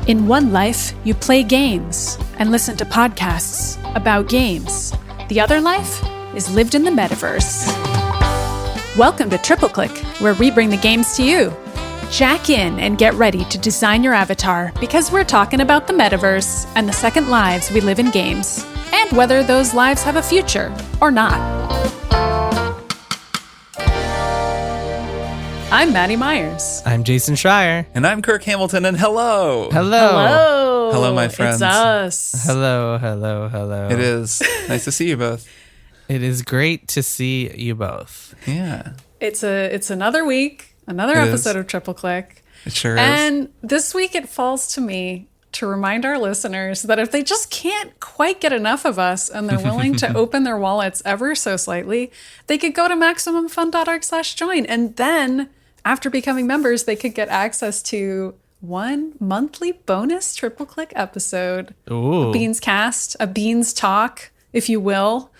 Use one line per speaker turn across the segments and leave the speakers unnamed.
In one life, you play games and listen to podcasts about games. The other life is lived in the Metaverse. Welcome to Triple Click, where we bring the games to you. Jack in and get ready to design your avatar, because we're talking about the Metaverse and the second lives we live in games, and whether those lives have a future or not. I'm Maddy Myers.
I'm Jason Schreier.
And I'm Kirk Hamilton, and hello.
Hello.
Hello, my friends.
It's us.
Hello.
It is. Nice to see you both.
It is great to see you both.
Yeah.
It's another week, another episode of Triple Click.
It sure is.
And this week it falls to me to remind our listeners that if they just can't quite get enough of us and they're willing to open their wallets ever so slightly, they could go to MaximumFun.org/join. And then after becoming members, they could get access to one monthly bonus Triple Click episode.
Ooh.
A Beans Cast, a Beans Talk, if you will.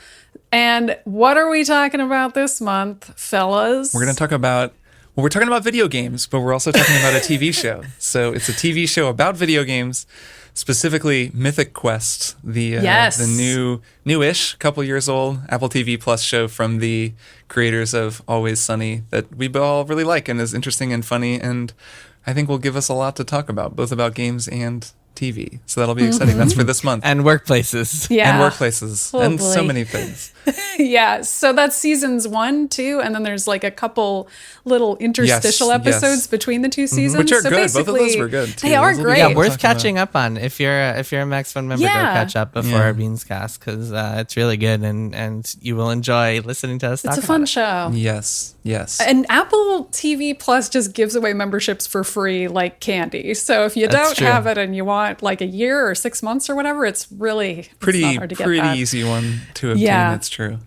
And what are we talking about this month, fellas?
We're talking about video games, but we're also talking about a TV show. So it's a TV show about video games, specifically Mythic Quest, the newish, couple years old Apple TV Plus show from the creators of Always Sunny that we all really like and is interesting and funny, and I think will give us a lot to talk about, both about games and TV. So that'll be exciting. That's for this month.
And workplaces.
Yeah.
And workplaces.
Oh,
and
boy.
so many things.
Yeah, so that's seasons 1, 2, and then there's like a couple little interstitial episodes between the two seasons.
Which are
so
good. Both of those were good, too.
They are
Those will be
great.
Yeah,
Talk
worth
about-
catching up on. If you're a Max Fun member, go catch up before our Beans Cast, because it's really good, and you will enjoy listening to us talk
It's a fun
about
show.
Yes.
And Apple TV Plus just gives away memberships for free like candy. So if you don't
true.
have it and you want like a year or 6 months or whatever, it's not hard to get that.
easy one to obtain.
Yeah.
It's true.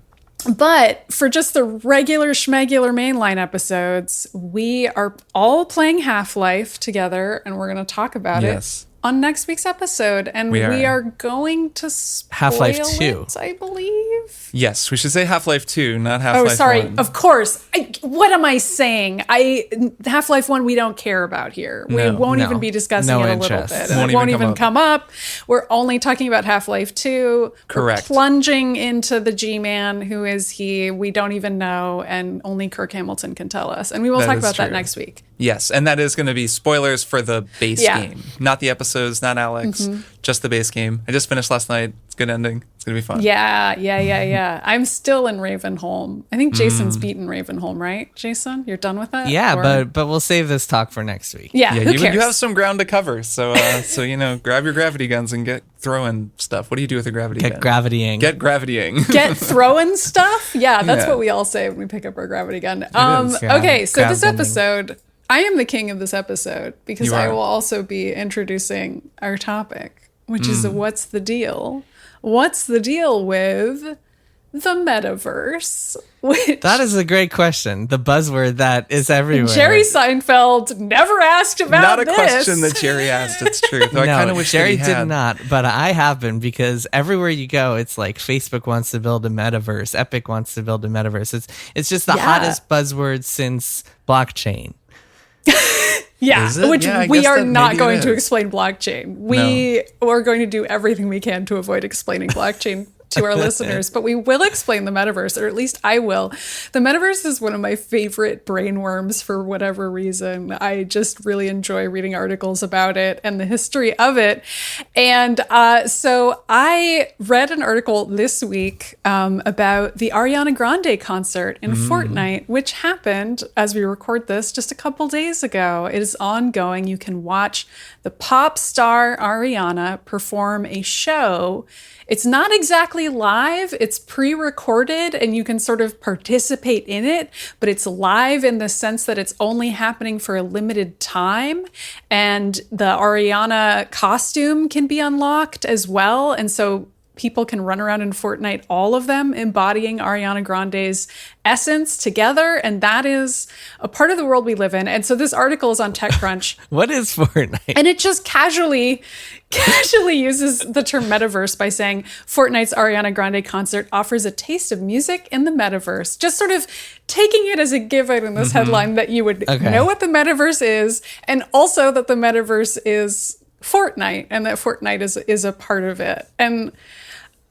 But for just the regular schmegular mainline episodes, we are all playing Half-Life together, and we're going to talk about it on next week's episode. And we are going to spoil
Half-Life 2.
it, I believe.
Yes, we should say Half-Life 2, not Half-Life 1.
Oh, sorry. Of course. What am I saying? Half-Life 1 we don't care about here. We won't even be discussing
No
it a
interest.
little bit. It won't even come up. We're only talking about Half-Life 2.
Correct.
We're plunging into the G-Man. Who is he? We don't even know, and only Kirk Hamilton can tell us. And we will talk about that next week.
Yes, and that is going to be spoilers for the base game. Not the episodes, not Alex, just the base game. I just finished last night. It's a good ending. It's going to be fun.
Yeah. I'm still in Ravenholm. I think Jason's beaten Ravenholm, right? Jason, you're done with that?
Yeah, but we'll save this talk for next week.
Yeah, who cares?
You have some ground to cover. So grab your gravity guns and get throwing stuff. What do you do with a gravity gun?
Get gravitying.
Get gravitying.
Get throwing stuff? Yeah, that's what we all say when we pick up our gravity gun. Okay, so this episode, I am the king of this episode because I will also be introducing our topic, which is what's the deal? What's the deal with the Metaverse?
That is a great question. The buzzword that is everywhere.
Jerry Seinfeld never asked about
Not a
this.
question that Jerry asked. It's true. Though I kind of wish
Jerry
that he had.
did not, but I have been, because everywhere you go, it's like Facebook wants to build a metaverse, Epic wants to build a metaverse. It's just the hottest buzzword since blockchain.
Yeah,
Is it?
which
Yeah, I
we
guess
are
that
not
maybe
going
it
to
is.
explain blockchain. We are going to do everything we can to avoid explaining blockchain to our listeners, but we will explain the metaverse, or at least I will. The metaverse is one of my favorite brainworms for whatever reason. I just really enjoy reading articles about it and the history of it. And so I read an article this week about the Ariana Grande concert in Fortnite, which happened as we record this just a couple days ago. It is ongoing. You can watch the pop star Ariana perform a show. It's not exactly live, it's pre-recorded and you can sort of participate in it, but it's live in the sense that it's only happening for a limited time, and the Ariana costume can be unlocked as well. And so people can run around in Fortnite, all of them embodying Ariana Grande's essence together. And that is a part of the world we live in. And so this article is on TechCrunch.
What is Fortnite?
And it just casually uses the term metaverse by saying Fortnite's Ariana Grande concert offers a taste of music in the metaverse. Just sort of taking it as a given in this headline that you would know what the metaverse is, and also that the metaverse is Fortnite and that Fortnite is a part of it. And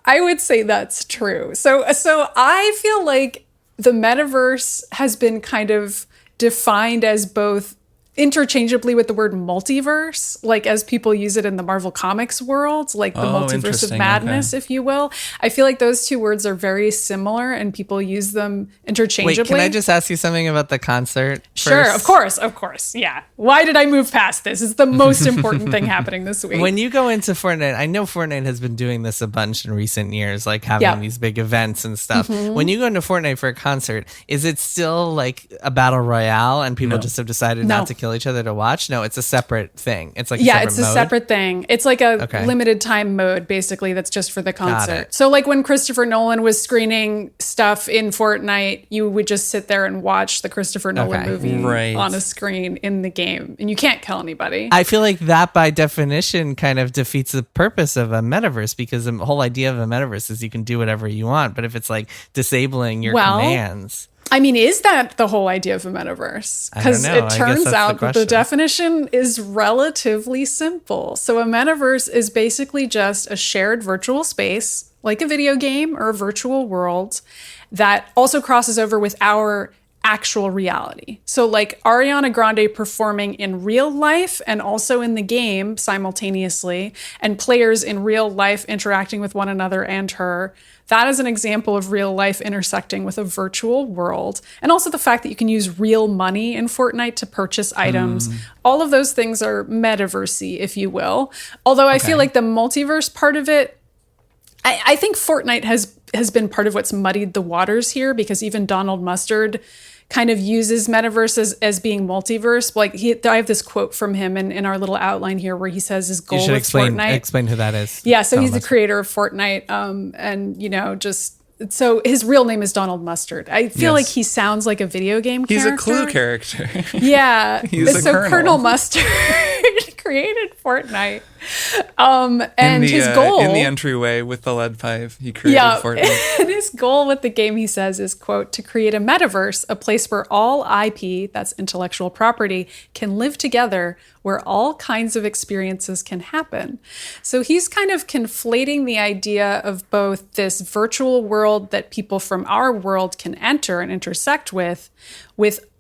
I would say that's true. So I feel like the metaverse has been kind of defined as both interchangeably with the word multiverse, like as people use it in the Marvel Comics world, like the multiverse of madness, if you will. I feel like those two words are very similar and people use them interchangeably.
Wait, can I just ask you something about the concert first?
Sure, of course. Yeah. Why did I move past this? It's the most important thing happening this week.
When you go into Fortnite, I know Fortnite has been doing this a bunch in recent years, like having these big events and stuff. When you go into Fortnite for a concert, is it still like a battle royale and people just have decided not to kill each other to watch? No, it's a separate thing. It's like
it's a separate thing. It's like a limited time mode, basically, that's just for the concert. So like when Christopher Nolan was screening stuff in Fortnite, you would just sit there and watch the Christopher Nolan movie on a screen in the game, and you can't kill anybody.
I feel like that by definition kind of defeats the purpose of a metaverse, because the whole idea of a metaverse is you can do whatever you want. But if it's like disabling your commands...
I mean, is that the whole idea of a metaverse? Because it turns out that the definition is relatively simple. So a metaverse is basically just a shared virtual space, like a video game or a virtual world, that also crosses over with our actual reality. So like Ariana Grande performing in real life and also in the game simultaneously, and players in real life interacting with one another and her. That is an example of real life intersecting with a virtual world. And also the fact that you can use real money in Fortnite to purchase items. All of those things are metaversey, if you will. Although I feel like the multiverse part of it, I think Fortnite has been part of what's muddied the waters here, because even Donald Mustard kind of uses metaverse as being multiverse. Like I have this quote from him in our little outline here where he says his goal with Fortnite.
Explain who that is.
Yeah, so he's the creator of Fortnite, and so his real name is Donald Mustard. I feel like he sounds like a video game character.
He's a Clue character.
Yeah.
He's
so Colonel Mustard created Fortnite. And his goal
in the entryway with the lead pipe, he created Fortnite.
And his goal with the game, he says, is, quote, to create a metaverse, a place where all IP, that's intellectual property, can live together, where all kinds of experiences can happen. So he's kind of conflating the idea of both this virtual world that people from our world can enter and intersect with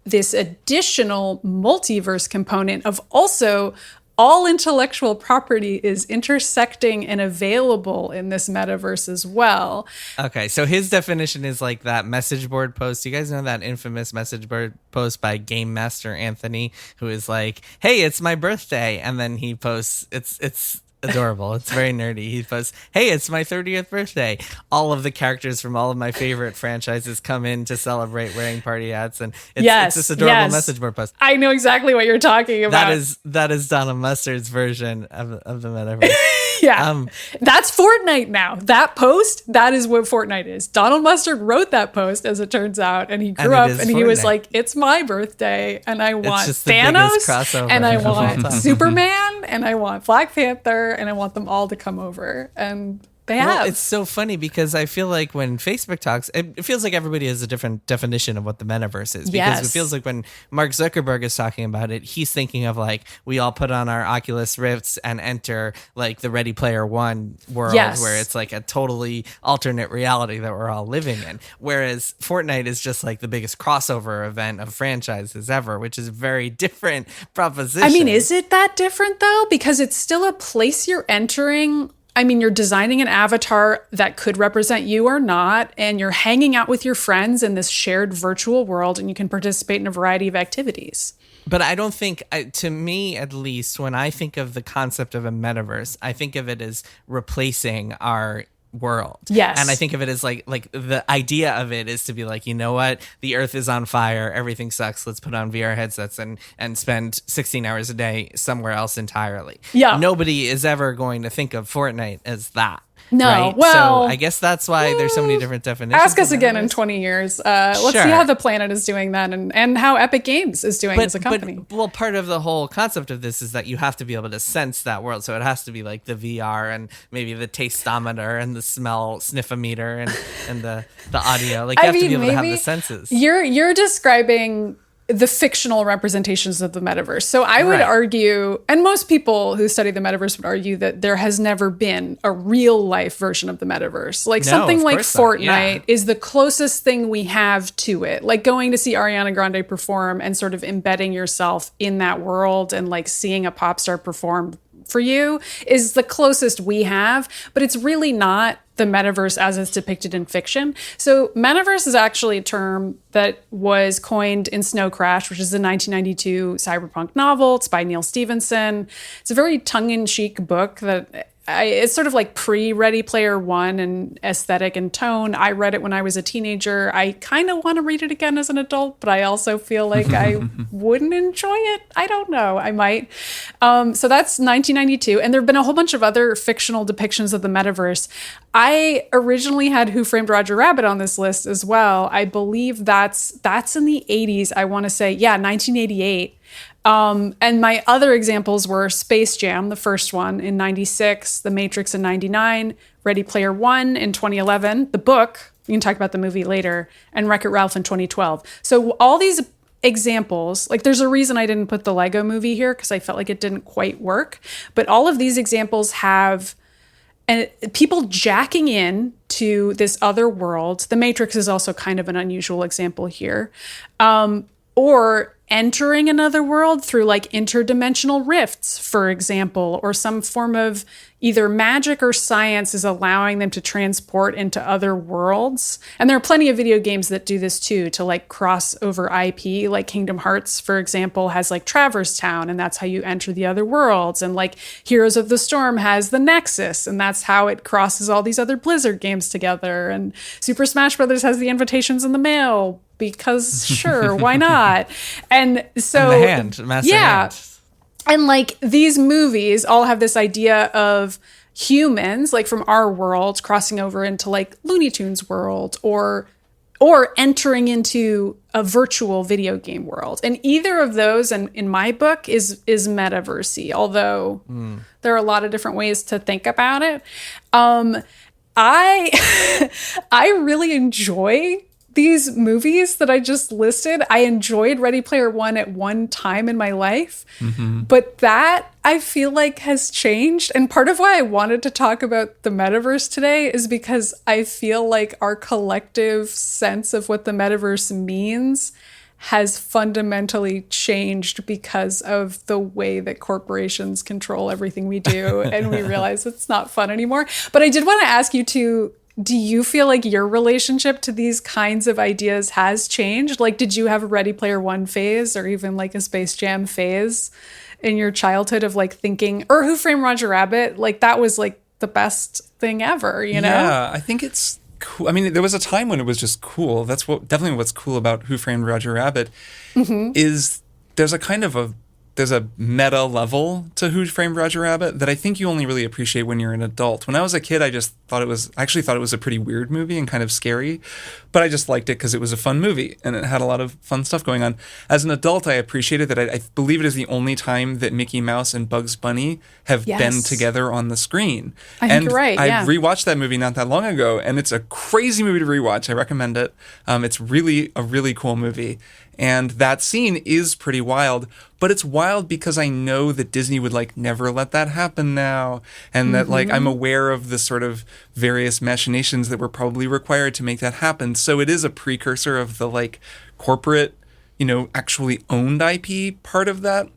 this additional multiverse component of also all intellectual property is intersecting and available in this metaverse as well.
Okay, so his definition is like that message board post. You guys know that infamous message board post by Game Master Anthony, who is like, "Hey, it's my birthday," and then he posts, it's adorable. It's very nerdy. He posts, "Hey, it's my 30th birthday." All of the characters from all of my favorite franchises come in to celebrate wearing party hats, and it's this adorable message board post.
I know exactly what you're talking about.
That is Donald Mustard's version of the metaverse.
Yeah. That's Fortnite now. That post, that is what Fortnite is. Donald Mustard wrote that post, as it turns out, and he grew up and he was like, it's my birthday, and I want Thanos, and I want Superman, and I want Black Panther, and I want them all to come over. And they have.
Well, it's so funny because I feel like when Facebook talks, it feels like everybody has a different definition of what the metaverse is. Because it feels like when Mark Zuckerberg is talking about it, he's thinking of like, we all put on our Oculus Rifts and enter like the Ready Player One world where it's like a totally alternate reality that we're all living in. Whereas Fortnite is just like the biggest crossover event of franchises ever, which is a very different proposition.
I mean, is it that different though? Because it's still a place you're entering. I mean, you're designing an avatar that could represent you or not, and you're hanging out with your friends in this shared virtual world, and you can participate in a variety of activities.
But I don't think, to me at least, when I think of the concept of a metaverse, I think of it as replacing our world.
Yes.
And I think of it as like the idea of it is to be like, you know what? The earth is on fire. Everything sucks. Let's put on VR headsets and spend 16 hours a day somewhere else entirely.
Yeah.
Nobody is ever going to think of Fortnite as that.
No,
right?
well,
so I guess that's why there's so many different definitions.
Ask us again in 20 years. Let's see how the planet is doing then, and how Epic Games is doing as a company.
Well, part of the whole concept of this is that you have to be able to sense that world. So it has to be like the VR and maybe the tasteometer and the smell sniffometer and the audio. Like you have to be able to have the senses.
You're describing the fictional representations of the metaverse. So I would argue, and most people who study the metaverse would argue, that there has never been a real life version of the metaverse. Like something like Fortnite is the closest thing we have to it. Like going to see Ariana Grande perform and sort of embedding yourself in that world and like seeing a pop star perform for you is the closest we have, but it's really not the metaverse as it's depicted in fiction. So metaverse is actually a term that was coined in Snow Crash, which is a 1992 cyberpunk novel. It's by Neil Stephenson. It's a very tongue-in-cheek book that it's sort of like pre-Ready Player One and aesthetic and tone. I read it when I was a teenager. I kind of want to read it again as an adult, but I also feel like I wouldn't enjoy it. I don't know. I might. So that's 1992. And there have been a whole bunch of other fictional depictions of the metaverse. I originally had Who Framed Roger Rabbit on this list as well. I believe that's in the 80s. I want to say, 1988. And my other examples were Space Jam, the first one in 96, The Matrix in 99, Ready Player One in 2011, the book, we can talk about the movie later, and Wreck-It Ralph in 2012. So all these examples, like there's a reason I didn't put the Lego movie here because I felt like it didn't quite work, but all of these examples have people jacking in to this other world. The Matrix is also kind of an unusual example here. Or entering another world through like interdimensional rifts, for example, or some form of either magic or science is allowing them to transport into other worlds. And there are plenty of video games that do this too, to like cross over IP, like Kingdom Hearts, for example, has like Traverse Town, and that's how you enter the other worlds. And like Heroes of the Storm has the Nexus, and that's how it crosses all these other Blizzard games together. And Super Smash Brothers has the Invitations in the Mail, because sure, why not? And so,
and the master hand.
And like these movies all have this idea of humans, like from our world, crossing over into like Looney Tunes world, or entering into a virtual video game world. And either of those, and in my book, is metaversey. Although there are a lot of different ways to think about it. I really enjoy these movies that I just listed. I enjoyed Ready Player One at one time in my life, but that I feel like has changed. And part of why I wanted to talk about the metaverse today is because I feel like our collective sense of what the metaverse means has fundamentally changed because of the way that corporations control everything we do. And we realize it's not fun anymore. But I did want to ask you to, do you feel like your relationship to these kinds of ideas has changed? Like, did you have a Ready Player One phase or even like a Space Jam phase in your childhood of like thinking, or Who Framed Roger Rabbit? Like that was like the best thing ever, you know?
Yeah, I think it's cool. I mean, there was a time when it was just cool. That's definitely what's cool about Who Framed Roger Rabbit is there's a meta level to Who Framed Roger Rabbit that I think you only really appreciate when you're an adult. When I was a kid, I actually thought it was a pretty weird movie and kind of scary, but I just liked it because it was a fun movie and it had a lot of fun stuff going on. As an adult, I appreciated that. I believe it is the only time that Mickey Mouse and Bugs Bunny have been together on the screen.
I think you're right.
I rewatched that movie not that long ago, and it's a crazy movie to rewatch. I recommend it. It's really a really cool movie. And that scene is pretty wild, but it's wild because I know that Disney would like never let that happen now. And that like I'm aware of the sort of various machinations that were probably required to make that happen. So it is a precursor of the like corporate, actually owned IP part of that.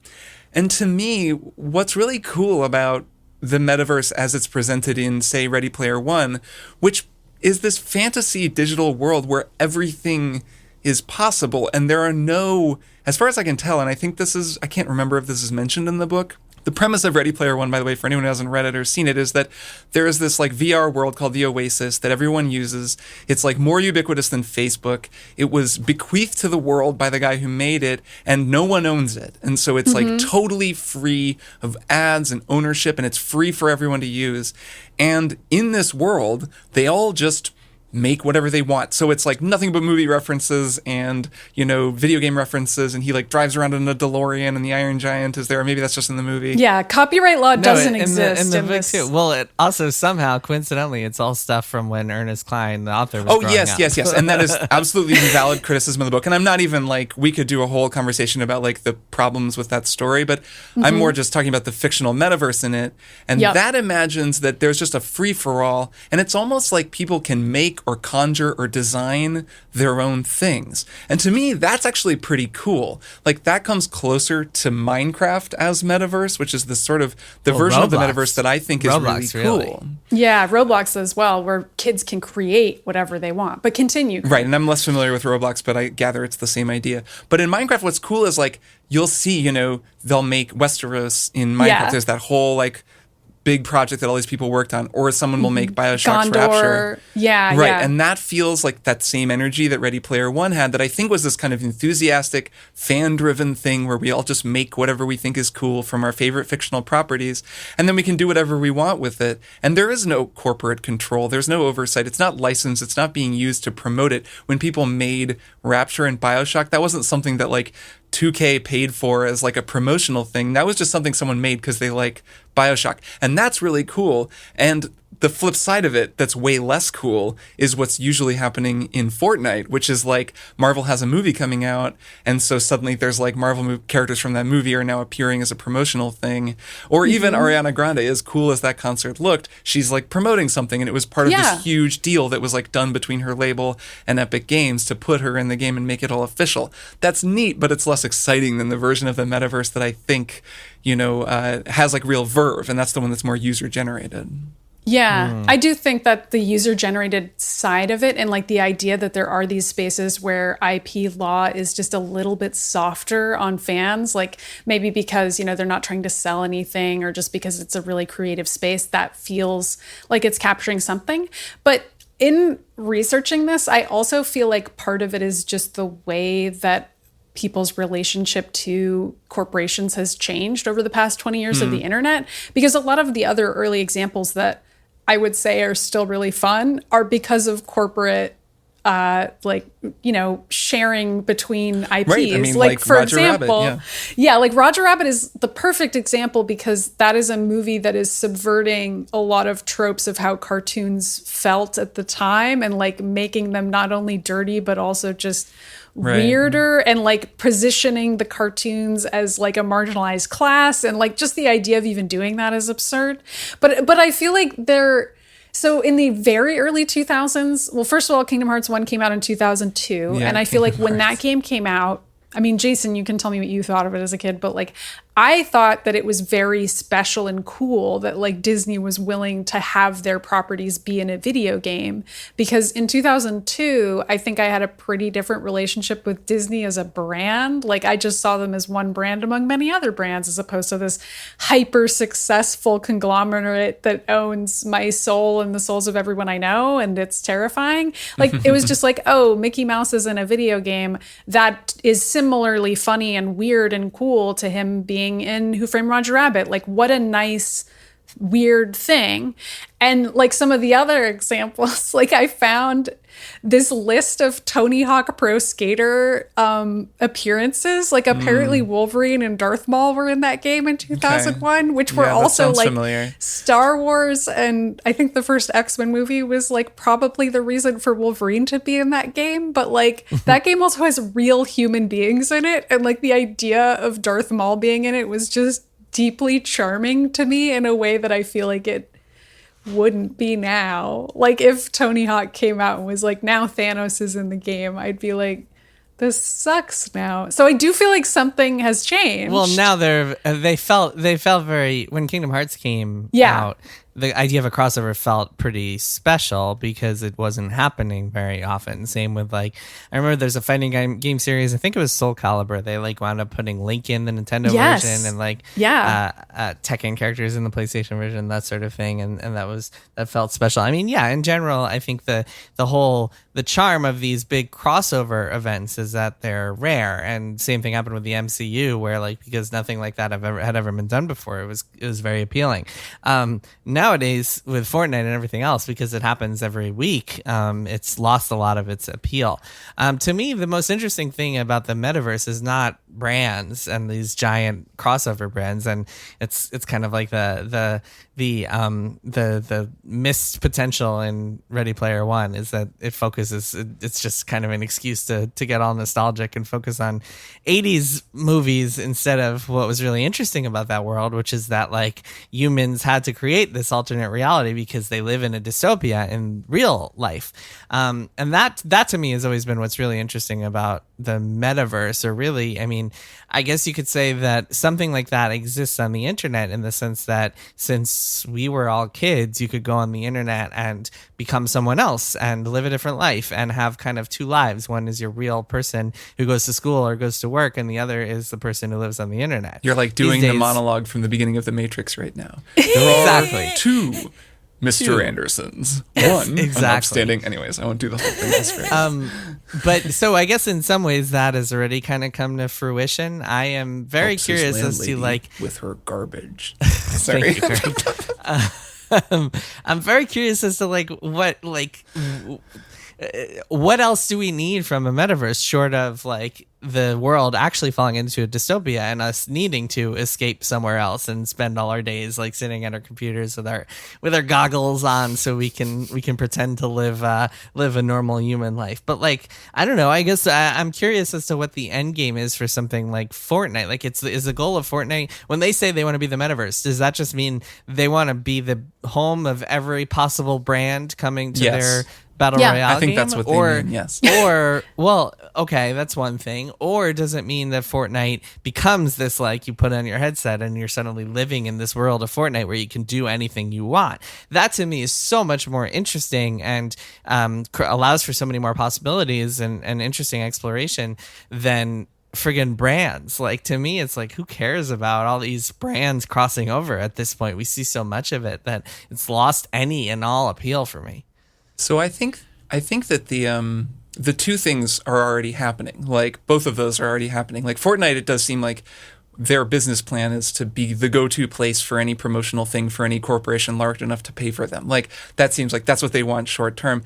And to me, what's really cool about the metaverse as it's presented in, say, Ready Player One, which is this fantasy digital world where everything is possible, and there are no, as far as I can tell, and I think I can't remember if this is mentioned in the book, The premise of Ready Player One, by the way, for anyone who hasn't read it or seen it, is that there is this like VR world called the Oasis that everyone uses. It's like more ubiquitous than Facebook. It was bequeathed to the world by the guy who made it, and no one owns it. And so it's like totally free of ads and ownership, and it's free for everyone to use. And in this world, they all just make whatever they want. So it's like nothing but movie references and, video game references. And he like drives around in a DeLorean and the Iron Giant is there. Or maybe that's just in the movie.
Yeah, copyright law doesn't exist
in this. Too. Well, it also somehow, coincidentally, it's all stuff from when Ernest Cline, the author, was growing up.
Yes. And that is absolutely a valid criticism of the book. And I'm not even like, we could do a whole conversation about like the problems with that story, but I'm more just talking about the fictional metaverse in it. And that imagines that there's just a free-for-all. And it's almost like people can make or conjure or design their own things. And to me, that's actually pretty cool. Like that comes closer to Minecraft as metaverse, which is the sort of the version of the metaverse that I think is
Roblox,
really cool.
Yeah, Roblox as well, where kids can create whatever they want. But continue.
Right, and I'm less familiar with Roblox, but I gather it's the same idea. But in Minecraft, what's cool is like you'll see, they'll make Westeros in Minecraft. Yeah. There's that whole like big project that all these people worked on, or someone will make Bioshock's
Gondor.
Rapture.
Yeah,
right.
Yeah.
And that feels like that same energy that Ready Player One had, that I think was this kind of enthusiastic, fan-driven thing where we all just make whatever we think is cool from our favorite fictional properties, and then we can do whatever we want with it. And there is no corporate control. There's no oversight. It's not licensed. It's not being used to promote it. When people made Rapture and Bioshock, that wasn't something that like 2K paid for as like a promotional thing. That was just something someone made because they like Bioshock. And that's really cool. And the flip side of it that's way less cool is what's usually happening in Fortnite, which is like Marvel has a movie coming out, and so suddenly there's like Marvel characters from that movie are now appearing as a promotional thing. Or even Ariana Grande, as cool as that concert looked, she's like promoting something, and it was part of this huge deal that was like done between her label and Epic Games to put her in the game and make it all official. That's neat, but it's less exciting than the version of the metaverse that I think, has like real verve, and that's the one that's more user generated.
Yeah, I do think that the user-generated side of it and like the idea that there are these spaces where IP law is just a little bit softer on fans, like maybe because, they're not trying to sell anything or just because it's a really creative space, that feels like it's capturing something. But in researching this, I also feel like part of it is just the way that people's relationship to corporations has changed over the past 20 years of the internet, because a lot of the other early examples that I would say are still really fun are because of corporate, sharing between IPs.
Right. I mean,
like for
Roger
example,
Rabbit,
like Roger Rabbit is the perfect example because that is a movie that is subverting a lot of tropes of how cartoons felt at the time and like making them not only dirty, but also just weirder and like positioning the cartoons as like a marginalized class, and like just the idea of even doing that is absurd. But I feel like so in the very early 2000s, well, first of all, Kingdom Hearts 1 came out in 2002, and I feel like when that game came out, I mean, Jason, you can tell me what you thought of it as a kid, but like I thought that it was very special and cool that like Disney was willing to have their properties be in a video game, because in 2002, I think I had a pretty different relationship with Disney as a brand. Like I just saw them as one brand among many other brands, as opposed to this hyper successful conglomerate that owns my soul and the souls of everyone I know. And it's terrifying. Like it was just like, oh, Mickey Mouse is in a video game that is similarly funny and weird and cool to him being in Who Framed Roger Rabbit. Like what a nice weird thing. And like some of the other examples, like I found this list of Tony Hawk Pro Skater appearances. Like apparently Wolverine and Darth Maul were in that game in 2001, which were also like familiar. Star Wars, and I think the first X-Men movie was like probably the reason for Wolverine to be in that game. But like that game also has real human beings in it, and like the idea of Darth Maul being in it was just deeply charming to me in a way that I feel like it wouldn't be now. Like if Tony Hawk came out and was like, now Thanos is in the game, I'd be like, this sucks now. So I do feel like something has changed.
Well, now they felt very, when Kingdom Hearts came out, the idea of a crossover felt pretty special because it wasn't happening very often. Same with like, I remember there's a fighting game series. I think it was Soul Calibur. They like wound up putting Link in the Nintendo version and like Tekken characters in the PlayStation version, that sort of thing. And that felt special. I mean, yeah, in general, I think the charm of these big crossover events is that they're rare. And same thing happened with the MCU, where like, because nothing like that had ever been done before, it was very appealing. Nowadays with Fortnite and everything else, because it happens every week, it's lost a lot of its appeal. To me, the most interesting thing about the metaverse is not brands and these giant crossover brands, and it's kind of like the missed potential in Ready Player One is that it focuses. It's just kind of an excuse to get all nostalgic and focus on 80s movies instead of what was really interesting about that world, which is that like humans had to create this alternate reality because they live in a dystopia in real life, and that to me has always been what's really interesting about the metaverse. Or really, I mean, I guess you could say that something like that exists on the internet, in the sense that since we were all kids, you could go on the internet and become someone else and live a different life and have kind of two lives. One is your real person who goes to school or goes to work, and the other is the person who lives on the internet.
You're like doing the monologue from the beginning of The Matrix right now. There are two Mr. Andersons. One,
exactly.
Upstanding. Anyways, I won't do the whole thing. That's great.
But so I guess in some ways that has already kind of come to fruition. I am very curious as to like
with her garbage. Sorry.
Thank you, Kirk. I'm very curious as to what else do we need from a metaverse short of like the world actually falling into a dystopia and us needing to escape somewhere else and spend all our days like sitting at our computers with our goggles on so we can pretend to live a normal human life. But like, I don't know, I guess I'm curious as to what the end game is for something like Fortnite. Like, is the goal of Fortnite, when they say they want to be the metaverse, does that just mean they want to be the home of every possible brand coming to their battle royale
I think
game?
that's what they mean, yes.
Or, well, okay, that's one thing. Or does it mean that Fortnite becomes this, like, you put on your headset and you're suddenly living in this world of Fortnite where you can do anything you want? That, to me, is so much more interesting and allows for so many more possibilities and interesting exploration than friggin' brands. Like, to me, it's like, who cares about all these brands crossing over at this point? We see so much of it that it's lost any and all appeal for me.
So I think that the two things are already happening. Like, both of those are already happening. Like, Fortnite, it does seem like their business plan is to be the go-to place for any promotional thing for any corporation large enough to pay for them. Like, that seems like that's what they want short term.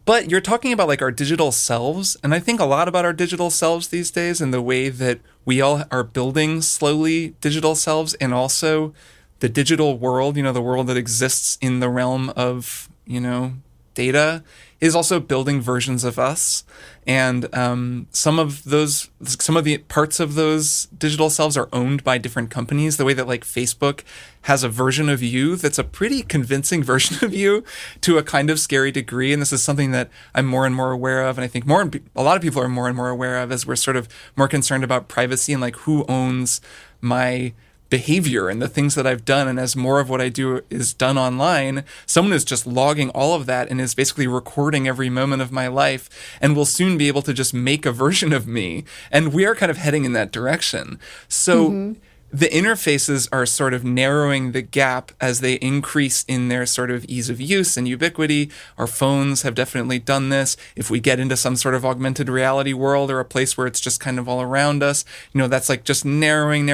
But you're talking about like our digital selves, and I think a lot about our digital selves these days and the way that we all are building slowly digital selves, and also the digital world, the world that exists in the realm of, data, is also building versions of us. And some of the parts of those digital selves are owned by different companies, the way that like Facebook has a version of you that's a pretty convincing version of you to a kind of scary degree. And this is something that I'm more and more aware of, and I think a lot of people are more and more aware of, as we're sort of more concerned about privacy and like who owns my behavior and the things that I've done. And as more of what I do is done online, someone is just logging all of that and is basically recording every moment of my life, and will soon be able to just make a version of me. And we are kind of heading in that direction. So the interfaces are sort of narrowing the gap as they increase in their sort of ease of use and ubiquity. Our phones have definitely done this. If we get into some sort of augmented reality world or a place where it's just kind of all around us, that's like just narrowing.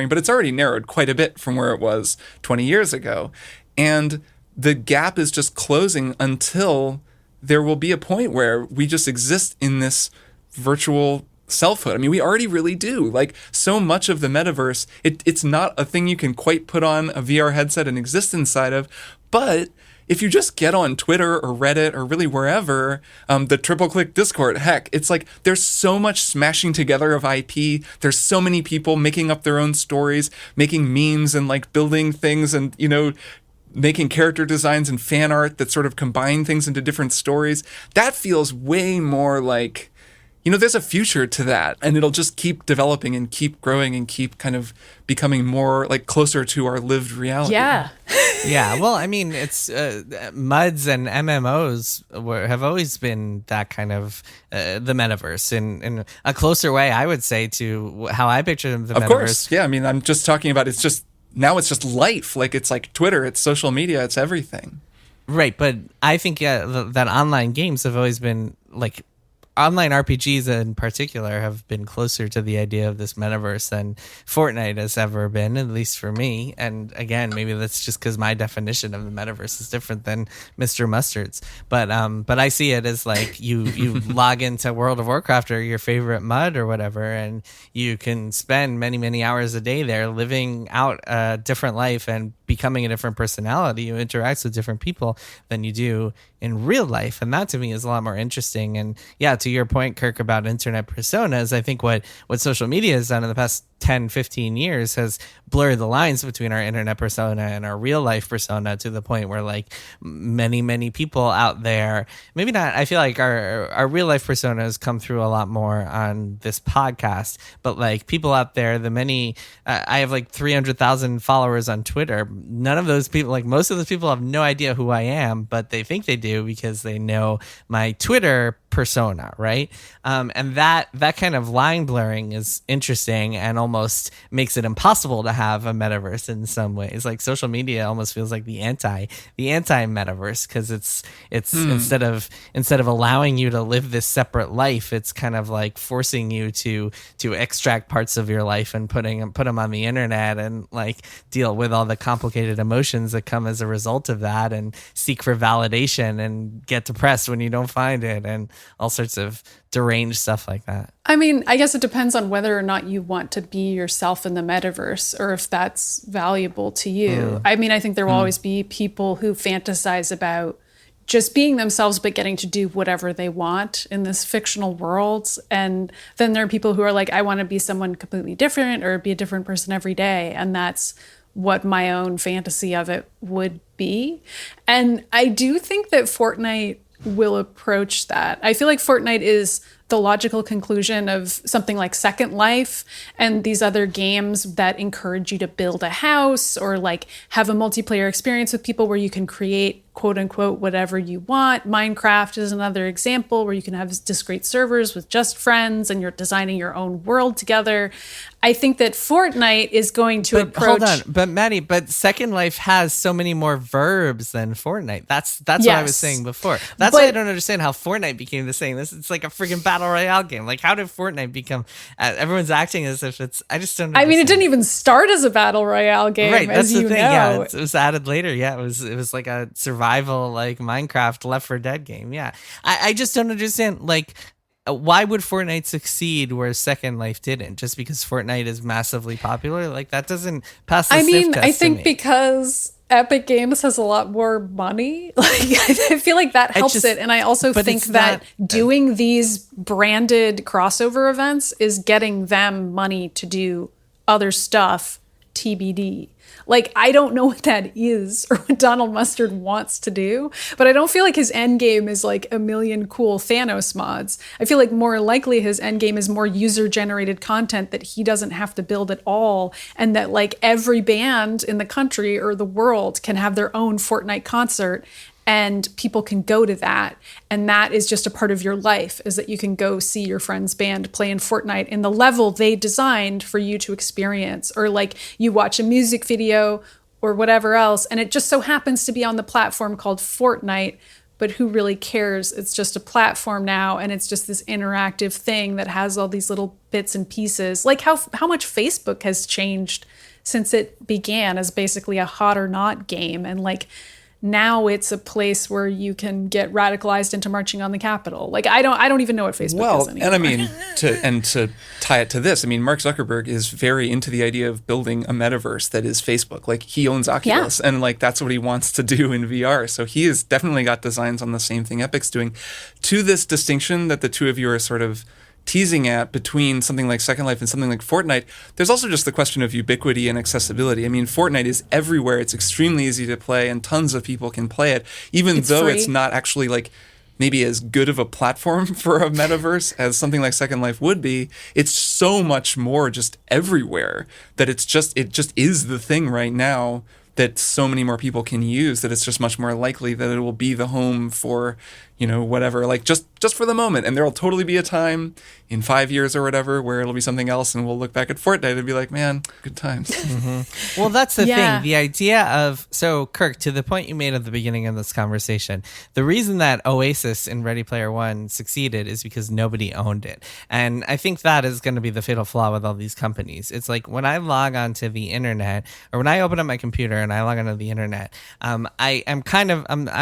But it's already narrowed quite a bit from where it was 20 years ago. And the gap is just closing until there will be a point where we just exist in this virtual selfhood. I mean, we already really do. Like, so much of the metaverse, it's not a thing you can quite put on a VR headset and exist inside of. But if you just get on Twitter or Reddit or really wherever, the triple click Discord, heck, it's like there's so much smashing together of IP. There's so many people making up their own stories, making memes and like building things and, making character designs and fan art that sort of combine things into different stories. That feels way more like there's a future to that, and it'll just keep developing and keep growing and keep kind of becoming more like closer to our lived reality.
Yeah.
Yeah, well, I mean, it's MUDs and MMOs have always been that kind of the metaverse in a closer way, I would say, to how I picture the metaverse.
Of course, yeah. I mean, I'm just talking about it's just life. Like, it's like Twitter, it's social media, it's everything.
Right, but I think that online games have always been like. Online RPGs in particular have been closer to the idea of this metaverse than Fortnite has ever been, at least for me. And again, maybe that's just because my definition of the metaverse is different than Mr. Mustard's. But I see it as like you log into World of Warcraft or your favorite MUD or whatever, and you can spend many, many hours a day there living out a different life and becoming a different personality. You interact with different people than you do in real life, and that to me is a lot more interesting. And yeah, to your point, Kirk, about internet personas, I think what social media has done in the past 10, 15 years has blurred the lines between our internet persona and our real life persona to the point where like many, many people out there, maybe not, I feel like our real life personas come through a lot more on this podcast, but like people out there, the many, I have like 300,000 followers on Twitter. None of those people, like most of those people have no idea who I am, but they think they do because they know my Twitter persona, right? And that kind of line blurring is interesting and almost makes it impossible to have a metaverse in some ways. Like social media almost feels like the anti metaverse, because it's instead of allowing you to live this separate life, it's kind of like forcing you to extract parts of your life and put them on the internet and like deal with all the complicated emotions that come as a result of that, and seek for validation and get depressed when you don't find it, and all sorts of deranged stuff like that.
I mean, I guess it depends on whether or not you want to be yourself in the metaverse or if that's valuable to you. I mean, I think there will always be people who fantasize about just being themselves but getting to do whatever they want in this fictional world. And then there are people who are like, I want to be someone completely different or be a different person every day. And that's what my own fantasy of it would be. And I do think that Fortnite will approach that. I feel like Fortnite is the logical conclusion of something like Second Life and these other games that encourage you to build a house or like have a multiplayer experience with people where you can create quote unquote whatever you want. Minecraft is another example where you can have discrete servers with just friends and you're designing your own world together. I think that Fortnite is going to approach...
Hold on, but Maddy, Second Life has so many more verbs than Fortnite. That's what I was saying before. That's why I don't understand how Fortnite became the same. It's like a freaking battle royale game. Like, how did Fortnite become... everyone's acting as if it's... I just don't understand.
I mean, it didn't even start as a battle royale game,
right, that's
as
the
you
thing.
know.
Yeah, it was added later. Yeah, it was like a survival, like Minecraft Left 4 Dead game. Yeah, I just don't understand, like... Why would Fortnite succeed where Second Life didn't? Just because Fortnite is massively popular? Like, that doesn't pass the sniff test.
I think because Epic Games has a lot more money. Like, I feel like that helps it. And I also think that doing these branded crossover events is getting them money to do other stuff, TBD. Like, I don't know what that is or what Donald Mustard wants to do, but I don't feel like his end game is like a million cool Thanos mods. I feel like more likely his end game is more user-generated content that he doesn't have to build at all, and that like every band in the country or the world can have their own Fortnite concert, and people can go to that. And that is just a part of your life, is that you can go see your friend's band play in Fortnite in the level they designed for you to experience. Or like you watch a music video or whatever else, and it just so happens to be on the platform called Fortnite, but who really cares? It's just a platform now, and it's just this interactive thing that has all these little bits and pieces. Like how much Facebook has changed since it began as basically a hot or not game. And like, now it's a place where you can get radicalized into marching on the Capitol. Like, I don't even know what Facebook is anymore.
And I mean, to tie it to this, I mean, Mark Zuckerberg is very into the idea of building a metaverse that is Facebook. Like, he owns Oculus, and like that's what he wants to do in VR. So he has definitely got designs on the same thing Epic's doing. To this distinction that the two of you are sort of teasing at between something like Second Life and something like Fortnite, there's also just the question of ubiquity and accessibility. I mean, Fortnite is everywhere. It's extremely easy to play, and tons of people can play it, even though it's not actually like maybe as good of a platform for a metaverse as something like Second Life would be, it's so much more just everywhere that it just is the thing right now that so many more people can use, that it's just much more likely that it will be the home for, whatever, like just for the moment. And there'll totally be a time in 5 years or whatever where it'll be something else, and we'll look back at Fortnite and be like, man, good times.
Mm-hmm. Well, that's the thing. The idea of, so Kirk, to the point you made at the beginning of this conversation, the reason that Oasis in Ready Player One succeeded is because nobody owned it. And I think that is going to be the fatal flaw with all these companies. It's like when I log onto the internet, or when I open up my computer and I log onto the internet, I'm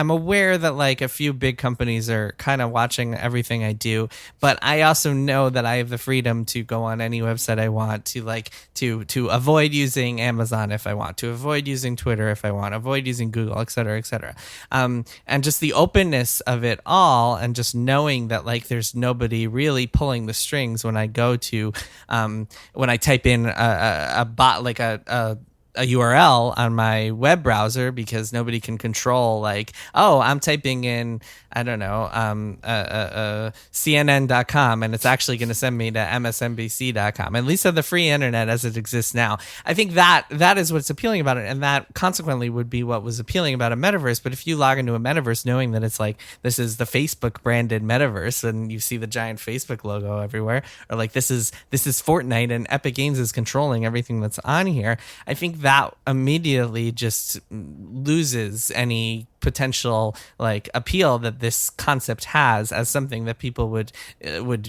aware that like a few big companies are kind of watching everything I do, but I also know that I have the freedom to go on any website I want, to avoid using Amazon if I want, to avoid using Twitter if I want, avoid using Google, et cetera, et cetera. And just the openness of it all, and just knowing that like there's nobody really pulling the strings when I go to when I type in a bot, like a URL on my web browser, because nobody can control like, oh, I'm typing in, I don't know, CNN.com, and it's actually going to send me to MSNBC.com, at least on the free internet as it exists now. I think that is what's appealing about it, and that consequently would be what was appealing about a metaverse. But if you log into a metaverse knowing that it's like, this is the Facebook branded metaverse, and you see the giant Facebook logo everywhere, or like this is Fortnite and Epic Games is controlling everything that's on here, I think that immediately just loses any potential like appeal that this concept has as something that people would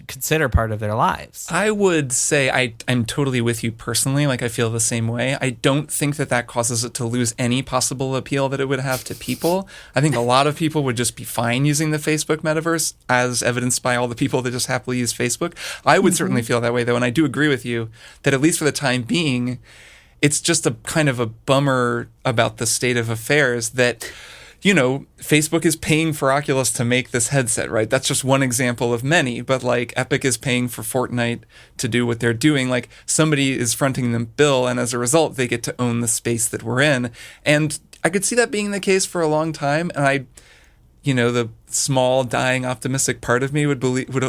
consider part of their lives.
I would say I'm totally with you personally. Like, I feel the same way. I don't think that causes it to lose any possible appeal that it would have to people. I think a lot of people would just be fine using the Facebook metaverse, as evidenced by all the people that just happily use Facebook. I would certainly feel that way, though, and I do agree with you that at least for the time being, it's just a kind of a bummer about the state of affairs that, Facebook is paying for Oculus to make this headset, right? That's just one example of many, but like Epic is paying for Fortnite to do what they're doing. Like, somebody is fronting them bill, and as a result, they get to own the space that we're in. And I could see that being the case for a long time. And the small, dying, optimistic part of me would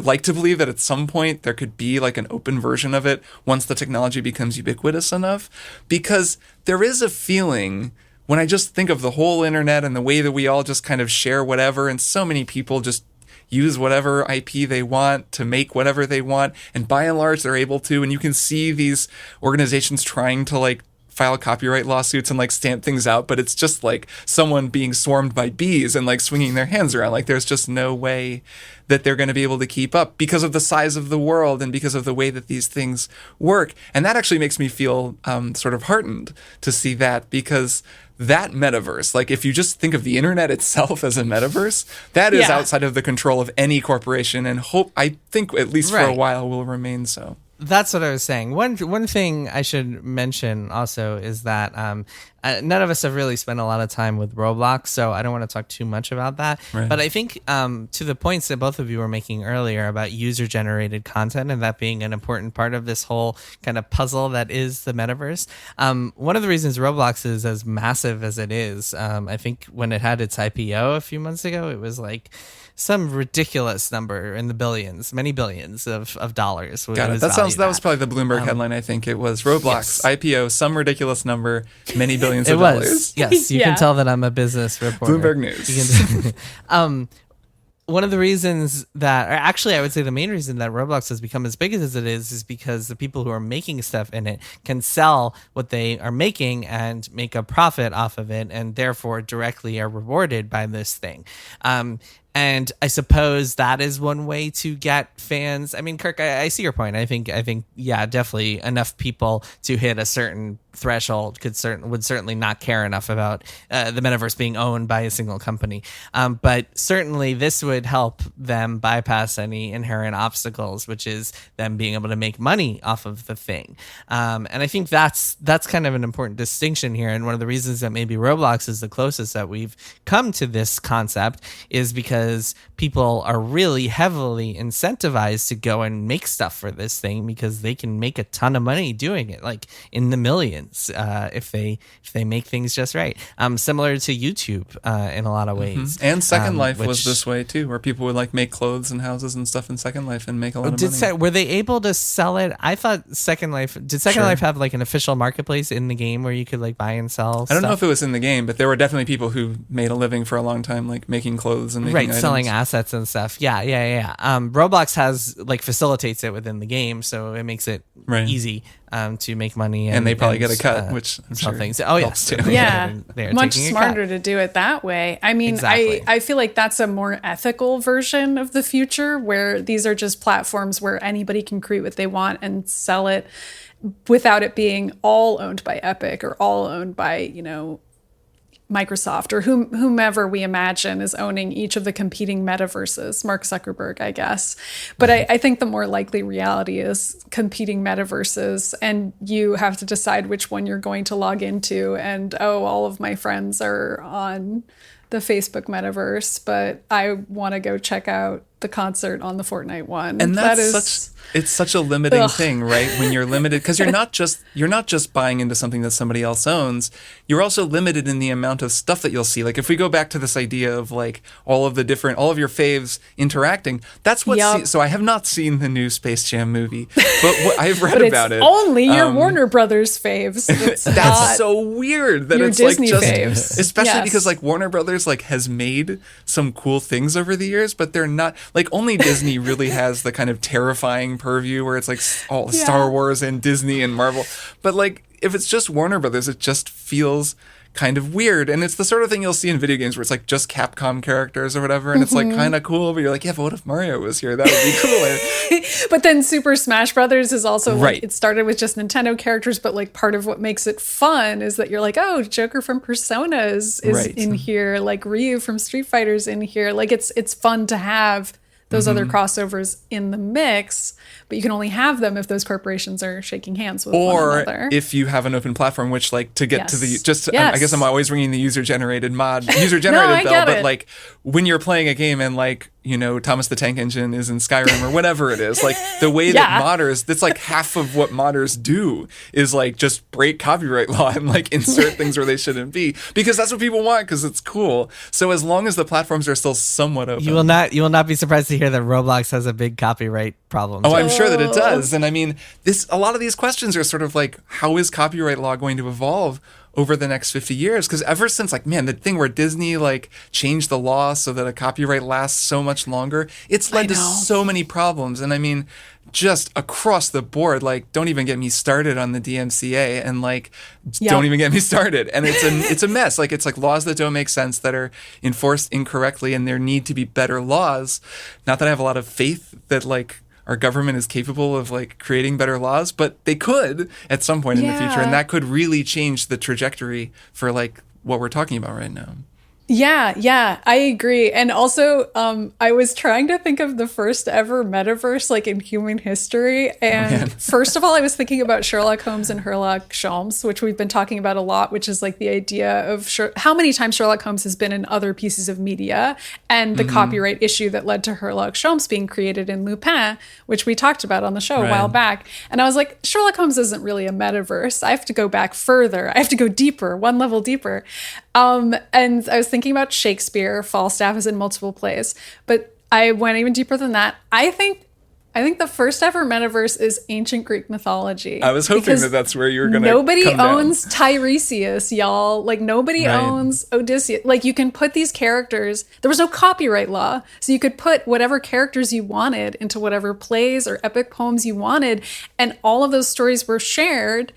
like to believe that at some point there could be like an open version of it once the technology becomes ubiquitous enough. Because there is a feeling, when I just think of the whole internet and the way that we all just kind of share whatever, and so many people just use whatever IP they want to make whatever they want, and by and large they're able to, and you can see these organizations trying to like file copyright lawsuits and like stamp things out, but it's just like someone being swarmed by bees and like swinging their hands around. Like, there's just no way that they're going to be able to keep up because of the size of the world and because of the way that these things work. And that actually makes me feel sort of heartened to see that, because that metaverse, like if you just think of the internet itself as a metaverse, that is outside of the control of any corporation, and I think at least for a while will remain so.
That's what I was saying. One thing I should mention also is that none of us have really spent a lot of time with Roblox, so I don't want to talk too much about that. Right. But I think to the points that both of you were making earlier about user-generated content and that being an important part of this whole kind of puzzle that is the metaverse, one of the reasons Roblox is as massive as it is, I think when it had its IPO a few months ago, it was like some ridiculous number in the billions, many billions of dollars.
Got it. That was probably the Bloomberg headline. I think it was Roblox IPO, some ridiculous number, many billions of dollars.
Yes, you can tell that I'm a business reporter.
Bloomberg News.
One of the reasons that, or actually I would say the main reason that Roblox has become as big as it is because the people who are making stuff in it can sell what they are making and make a profit off of it, and therefore directly are rewarded by this thing. And I suppose that is one way to get fans. I mean, Kirk, I see your point. I think, yeah, definitely enough people to hit a certain threshold would certainly not care enough about the metaverse being owned by a single company. But certainly this would help them bypass any inherent obstacles, which is them being able to make money off of the thing. And I think that's kind of an important distinction here. And one of the reasons that maybe Roblox is the closest that we've come to this concept is because people are really heavily incentivized to go and make stuff for this thing because they can make a ton of money doing it, like in the millions. audience if they make things just right. Similar to YouTube in a lot of ways.
And Second Life was this way too, where people would like make clothes and houses and stuff in Second Life and make a lot of money.
Were they able to sell it? I thought Second Life have like an official marketplace in the game where you could like buy and sell?
I don't know if it was in the game, but there were definitely people who made a living for a long time, like making clothes and making items.
Selling assets and stuff. Yeah. Roblox has like facilitates it within the game, so it makes it easy to make money.
And they probably get a cut, which I'm sure
things. Oh yes,
too.
Yeah, much smarter to do it that way. I mean, exactly. I feel like that's a more ethical version of the future, where these are just platforms where anybody can create what they want and sell it without it being all owned by Epic or all owned by, Microsoft or whomever we imagine is owning each of the competing metaverses. Mark Zuckerberg, I guess. But I think the more likely reality is competing metaverses, and you have to decide which one you're going to log into. And, all of my friends are on the Facebook metaverse, but I want to go check out the concert on the Fortnite one.
And it's such a limiting thing, right? When you're limited, because you're not just buying into something that somebody else owns. You're also limited in the amount of stuff that you'll see. Like if we go back to this idea of like all of your faves interacting, that's what. So I have not seen the new Space Jam movie, but I've read about it.
Only your Warner Brothers faves.
That's so weird that it's
Disney
like just,
faves.
Especially because like Warner Brothers like has made some cool things over the years, but they're not. Like only Disney really has the kind of terrifying purview where it's like all Star Wars and Disney and Marvel. But like if it's just Warner Brothers, it just feels kind of weird. And it's the sort of thing you'll see in video games where it's like just Capcom characters or whatever. And it's like kind of cool, but you're like, yeah, but what if Mario was here? That would be cooler.
But then Super Smash Brothers is also like, it started with just Nintendo characters, but like part of what makes it fun is that you're like, Joker from Persona is in here, like Ryu from Street Fighter's in here. Like it's fun to have those other crossovers in the mix, but you can only have them if those corporations are shaking hands with one another.
Or if you have an open platform, which like to get to the I guess I'm always ringing the user-generated bell, but like when you're playing a game and like, Thomas the Tank Engine is in Skyrim or whatever it is, like the way that modders, that's like half of what modders do is like just break copyright law and like insert things where they shouldn't be, because that's what people want, because it's cool. So as long as the platforms are still somewhat open.
You will not be surprised to hear that Roblox has a big copyright problem.
Oh, I'm sure that it does. And I mean, a lot of these questions are sort of like, how is copyright law going to evolve over the next 50 years? Because ever since the thing where Disney like changed the law so that a copyright lasts so much longer, it's led to so many problems. And I mean, just across the board, like don't even get me started on the DMCA, and like don't even get me started. And it's a mess. Like it's like laws that don't make sense, that are enforced incorrectly, and there need to be better laws. Not that I have a lot of faith that like our government is capable of like creating better laws, but they could at some point in the future, and that could really change the trajectory for like what we're talking about right now.
Yeah, I agree. And also, I was trying to think of the first ever metaverse, like in human history. And first of all, I was thinking about Sherlock Holmes and Sherlock Sholmes, which we've been talking about a lot, which is like the idea of how many times Sherlock Holmes has been in other pieces of media, and the copyright issue that led to Sherlock Sholmes being created in Lupin, which we talked about on the show a while back. And I was like, Sherlock Holmes isn't really a metaverse. I have to go back further. I have to go deeper, one level deeper. And I was thinking about Shakespeare. Falstaff is in multiple plays, but I went even deeper than that. I think the first ever metaverse is ancient Greek mythology.
I was hoping that that's where you were going to
Nobody owns Tiresias, y'all. Like nobody owns Odysseus. Like you can put these characters. There was no copyright law, so you could put whatever characters you wanted into whatever plays or epic poems you wanted, and all of those stories were shared.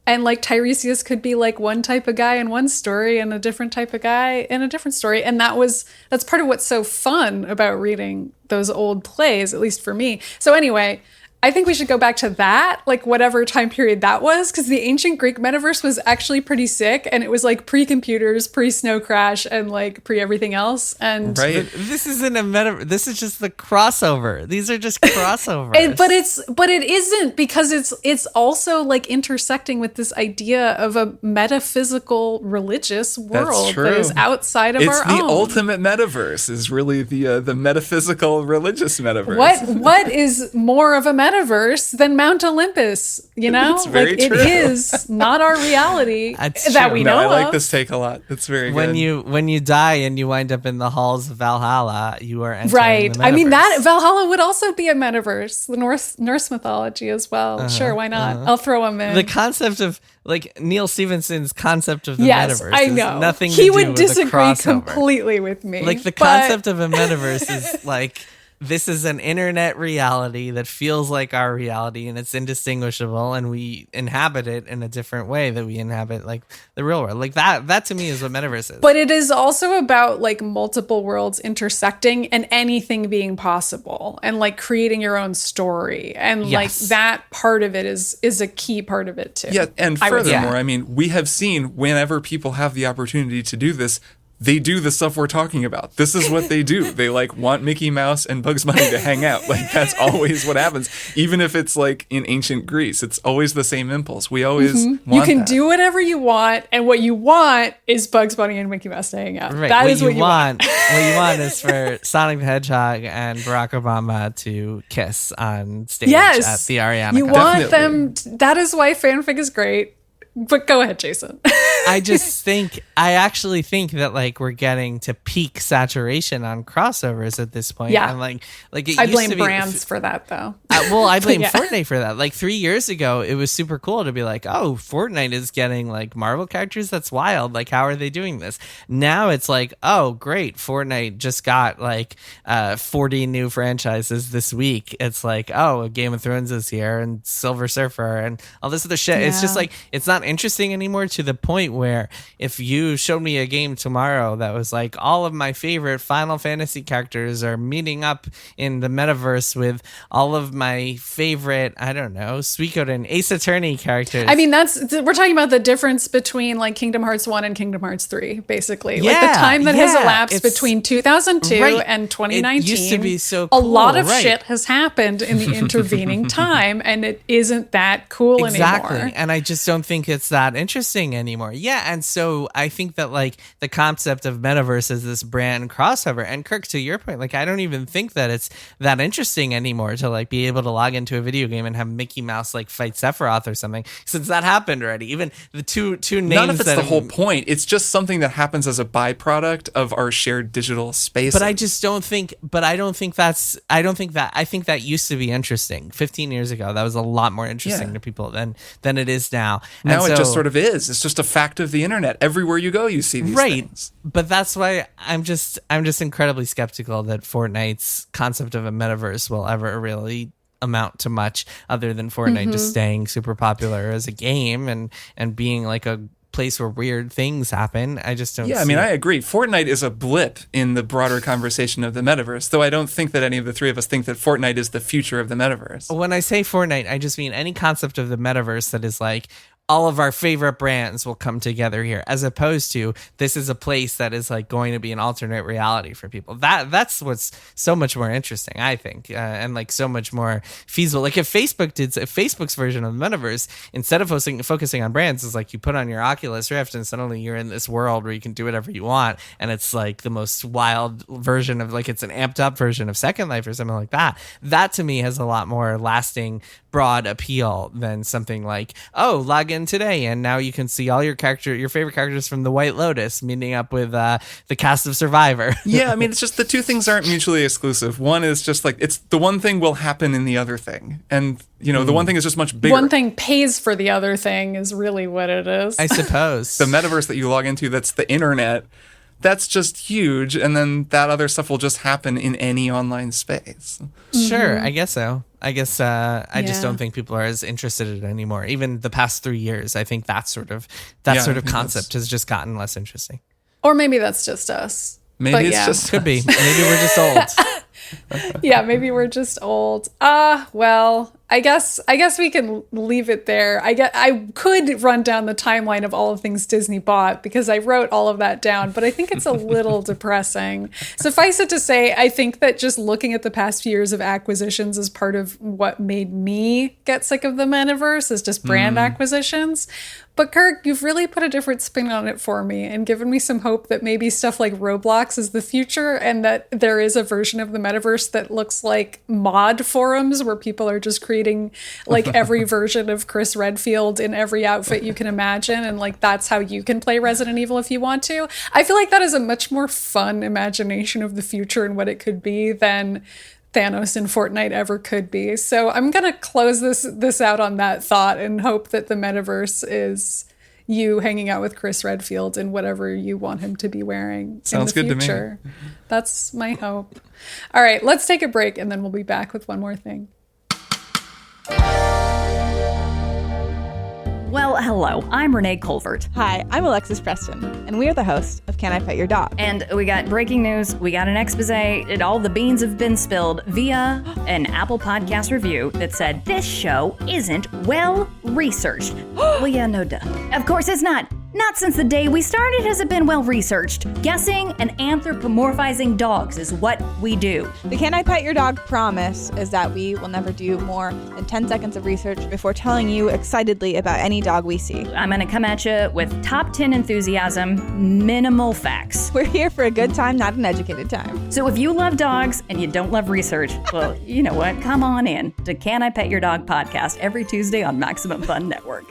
And like Tiresias could be like one type of guy in one story and a different type of guy in a different story. And that's part of what's so fun about reading those old plays, at least for me. So anyway, I think we should go back to that, like whatever time period that was, because the ancient Greek metaverse was actually pretty sick, and it was like pre-computers, pre-Snow Crash, and like pre-everything else. And
this isn't a metaverse. This is just the crossover. These are just crossovers.
But it isn't, because it's also like intersecting with this idea of a metaphysical religious world that is outside of our own.
It's the ultimate metaverse. Is really the metaphysical religious metaverse.
What is more of a metaverse metaverse, then Mount Olympus, you know?
It's very
like,
true.
It is not our reality that we know
I like
of.
this take a lot. It's very good.
When you die and you wind up in the halls of Valhalla, you are entering
Right.
the metaverse.
I mean, that Valhalla would also be a metaverse, the Norse mythology as well. Sure, why not? I'll throw him in.
The concept of, like, Neil Stephenson's concept of the
yes,
metaverse
I
is
know.
nothing
He
to do
would
with
disagree
the crossover.
completely with me.
Like, the concept of a metaverse is like, this is an internet reality that feels like our reality and it's indistinguishable, and we inhabit it in a different way that we inhabit like the real world. Like that to me is what metaverse is.
But it is also about like multiple worlds intersecting and anything being possible and like creating your own story. And like that part of it is a key part of it too.
Yeah, and furthermore, I mean, we have seen whenever people have the opportunity to do this, they do the stuff we're talking about. This is what they do. They like want Mickey Mouse and Bugs Bunny to hang out. Like that's always what happens. Even if it's like in ancient Greece, it's always the same impulse. We always want
You can
that.
do whatever you want, and what you want is Bugs Bunny and Mickey Mouse to hang out.
Right.
That is what you want.
What you want is for Sonic the Hedgehog and Barack Obama to kiss on stage at the Ariana.
You want
Definitely.
them. That is why fanfic is great. But go ahead, Jason.
I actually think that like we're getting to peak saturation on crossovers at this point.
Yeah.
And like it
I
used
blame
to be,
brands for that though.
I blame
Yeah.
Fortnite for that. Like 3 years ago, it was super cool to be like, oh, Fortnite is getting like Marvel characters. That's wild. Like, how are they doing this? Now it's like, oh, great. Fortnite just got like 40 new franchises this week. It's like, oh, Game of Thrones is here and Silver Surfer and all this other shit. It's just like, it's not interesting anymore, to the point where if you showed me a game tomorrow that was like all of my favorite Final Fantasy characters are meeting up in the metaverse with all of my favorite, I don't know, Suikoden and Ace Attorney characters.
I mean, we're talking about the difference between like Kingdom Hearts 1 and Kingdom Hearts 3, basically. Like the time that has elapsed between 2002 and 2019.
It used to be so cool.
A lot of shit has happened in the intervening time, and it isn't that cool anymore.
And I just don't think it's that interesting anymore. Yeah, and so I think that like the concept of metaverse is this brand crossover. And Kirk, to your point, like I don't even think that it's that interesting anymore to like be able to log into a video game and have Mickey Mouse like fight Sephiroth or something, since that happened already. Even the two names.
Not if it's the whole point. It's just something that happens as a byproduct of our shared digital space.
But I just don't think. But I don't think that's. I don't think that. I think that used to be interesting 15 years ago. That was a lot more interesting to people than it is now.
Now it just sort of is. It's just a fact of the internet. Everywhere you go, you see these things.
But that's why I'm just incredibly skeptical that Fortnite's concept of a metaverse will ever really amount to much other than Fortnite just staying super popular as a game and being like a place where weird things happen. I just don't see
I mean, I agree. Fortnite is a blip in the broader conversation of the metaverse, though I don't think that any of the three of us think that Fortnite is the future of the metaverse.
When I say Fortnite, I just mean any concept of the metaverse that is like all of our favorite brands will come together here, as opposed to this is a place that is like going to be an alternate reality for people. That's what's so much more interesting, I think, and like so much more feasible. Like if Facebook's version of the metaverse, instead of focusing on brands, is like you put on your Oculus Rift and suddenly you're in this world where you can do whatever you want, and it's like the most wild version of like it's an amped up version of Second Life or something like that. That to me has a lot more lasting, broad appeal than something like, oh, log in today and now you can see all your favorite characters from the White Lotus meeting up with the cast of Survivor.
Yeah, I mean, it's just the two things aren't mutually exclusive. One is just like, it's the one thing will happen in the other thing. And, you know, the one thing is just much bigger.
One thing pays for the other thing is really what it is.
I suppose.
The metaverse that you log into, that's the internet, that's just huge. And then that other stuff will just happen in any online space.
Sure, I guess so. I guess I just don't think people are as interested in it anymore. Even the past 3 years, I think that sort of concept has just gotten less interesting.
Or maybe that's just us.
Maybe it's just
could be. Maybe we're just old.
Yeah, maybe we're just old. Well, I guess we can leave it there. I could run down the timeline of all the things Disney bought because I wrote all of that down, but I think it's a little depressing. Suffice it to say, I think that just looking at the past few years of acquisitions is part of what made me get sick of the metaverse, is just brand acquisitions. But Kirk, you've really put a different spin on it for me and given me some hope that maybe stuff like Roblox is the future and that there is a version of the metaverse that looks like mod forums where people are just creating like every version of Chris Redfield in every outfit you can imagine. And like, that's how you can play Resident Evil if you want to. I feel like that is a much more fun imagination of the future and what it could be than Thanos in Fortnite ever could be. So I'm going to close this out on that thought and hope that the metaverse is you hanging out with Chris Redfield in whatever you want him to be wearing.
Sounds
in the
good
future.
to me.
That's my hope. All right, let's take a break and then we'll be back with one more thing.
Well, hello, I'm Renee Colvert.
Hi, I'm Alexis Preston, and we are the hosts of Can I Pet Your Dog?
And we got breaking news, we got an expose, and all the beans have been spilled via an Apple Podcast review that said this show isn't well researched. Well, yeah, no duh. Of course it's not. Not since the day we started has it been well researched. Guessing and anthropomorphizing dogs is what we do.
The Can I Pet Your Dog promise is that we will never do more than 10 seconds of research before telling you excitedly about any dog we see.
I'm gonna come at you with top 10 enthusiasm, minimal facts.
We're here for a good time, not an educated time.
So if you love dogs and you don't love research, well, you know what? Come on in to Can I Pet Your Dog podcast every Tuesday on Maximum Fun Network.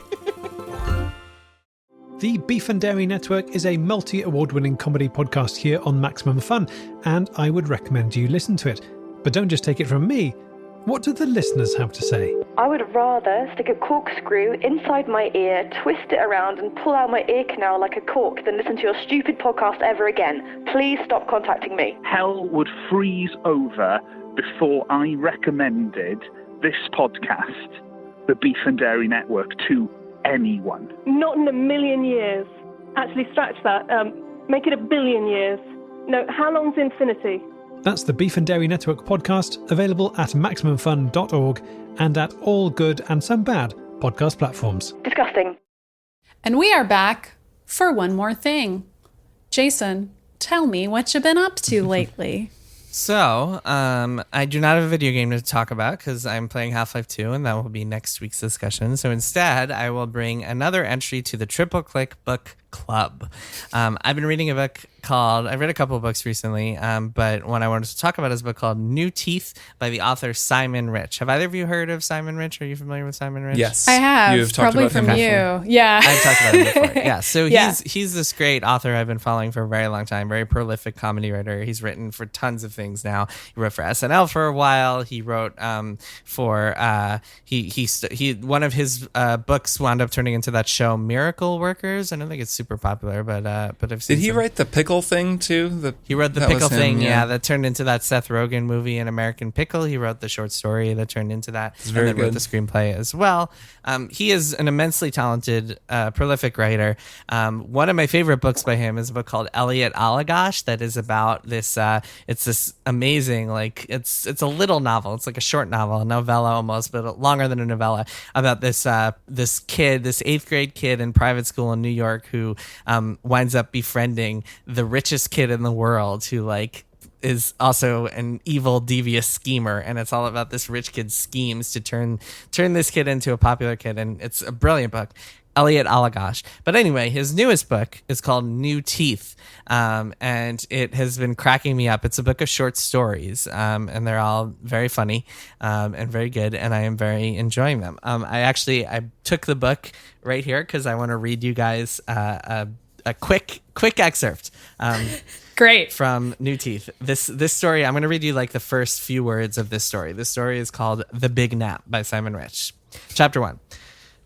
The Beef and Dairy Network is a multi-award-winning comedy podcast here on Maximum Fun, and I would recommend you listen to it. But don't just take it from me. What do the listeners have to say?
I would rather stick a corkscrew inside my ear, twist it around, and pull out my ear canal like a cork than listen to your stupid podcast ever again. Please stop contacting me.
Hell would freeze over before I recommended this podcast, the Beef and Dairy Network, to anyone.
Not in a million years. Actually, scratch that. Make it 1 billion years. No, how long's infinity?
That's the Beef and Dairy Network podcast, available at MaximumFun.org and at all good and some bad podcast platforms.
Disgusting.
And we are back for one more thing. Jason, tell me what you've been up to lately.
So, I do not have a video game to talk about because I'm playing Half-Life 2, and that will be next week's discussion. So instead, I will bring another entry to the Triple Click Book Club. I've been reading a book I've read a couple of books recently, but one I wanted to talk about is a book called New Teeth by the author Simon Rich. Have either of you heard of Simon Rich? Are you familiar with Simon Rich?
Yes.
I have.
You've talked
probably
about
from
him
you.
before.
Yeah.
I've talked about him before. Yeah. So
Yeah.
he's this great author I've been following for a very long time, very prolific comedy writer. He's written for tons of things now. He wrote for SNL for a while. He wrote for one of his books wound up turning into that show Miracle Workers. I don't think it's super popular, but I've seen.
Did he write the pickle thing too?
He wrote the pickle thing, that turned into that Seth Rogen movie, An American Pickle. He wrote the short story that turned into that, and then wrote the screenplay as well. He is an immensely talented, prolific writer. One of my favorite books by him is a book called Elliot Allagash that is about this. It's this amazing, it's a little novel. It's like a short novel, a novella almost, but longer than a novella, about this 8th grade kid in private school in New York who winds up befriending the richest kid in the world who is also an evil, devious schemer, and it's all about this rich kid's schemes to turn this kid into a popular kid, and it's a brilliant book. Elliot Allagash. But anyway, his newest book is called New Teeth, and it has been cracking me up. It's a book of short stories, and they're all very funny and very good, and I am very enjoying them. I took the book right here because I want to read you guys a quick excerpt.
Great.
From New Teeth. This story, I'm going to read you the first few words of this story. This story is called The Big Nap by Simon Rich. Chapter 1.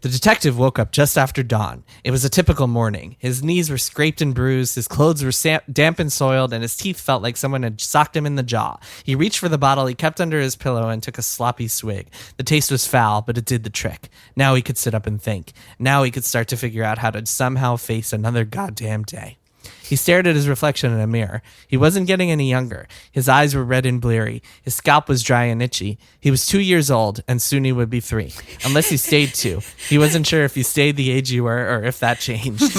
The detective woke up just after dawn. It was a typical morning. His knees were scraped and bruised, his clothes were damp and soiled, and his teeth felt like someone had socked him in the jaw. He reached for the bottle he kept under his pillow and took a sloppy swig. The taste was foul, but it did the trick. Now he could sit up and think. Now he could start to figure out how to somehow face another goddamn day. He stared at his reflection in a mirror. He wasn't getting any younger. His eyes were red and bleary. His scalp was dry and itchy. He was 2 years old, and soon he would be 3. Unless he stayed 2. He wasn't sure if you stayed the age you were or if that changed.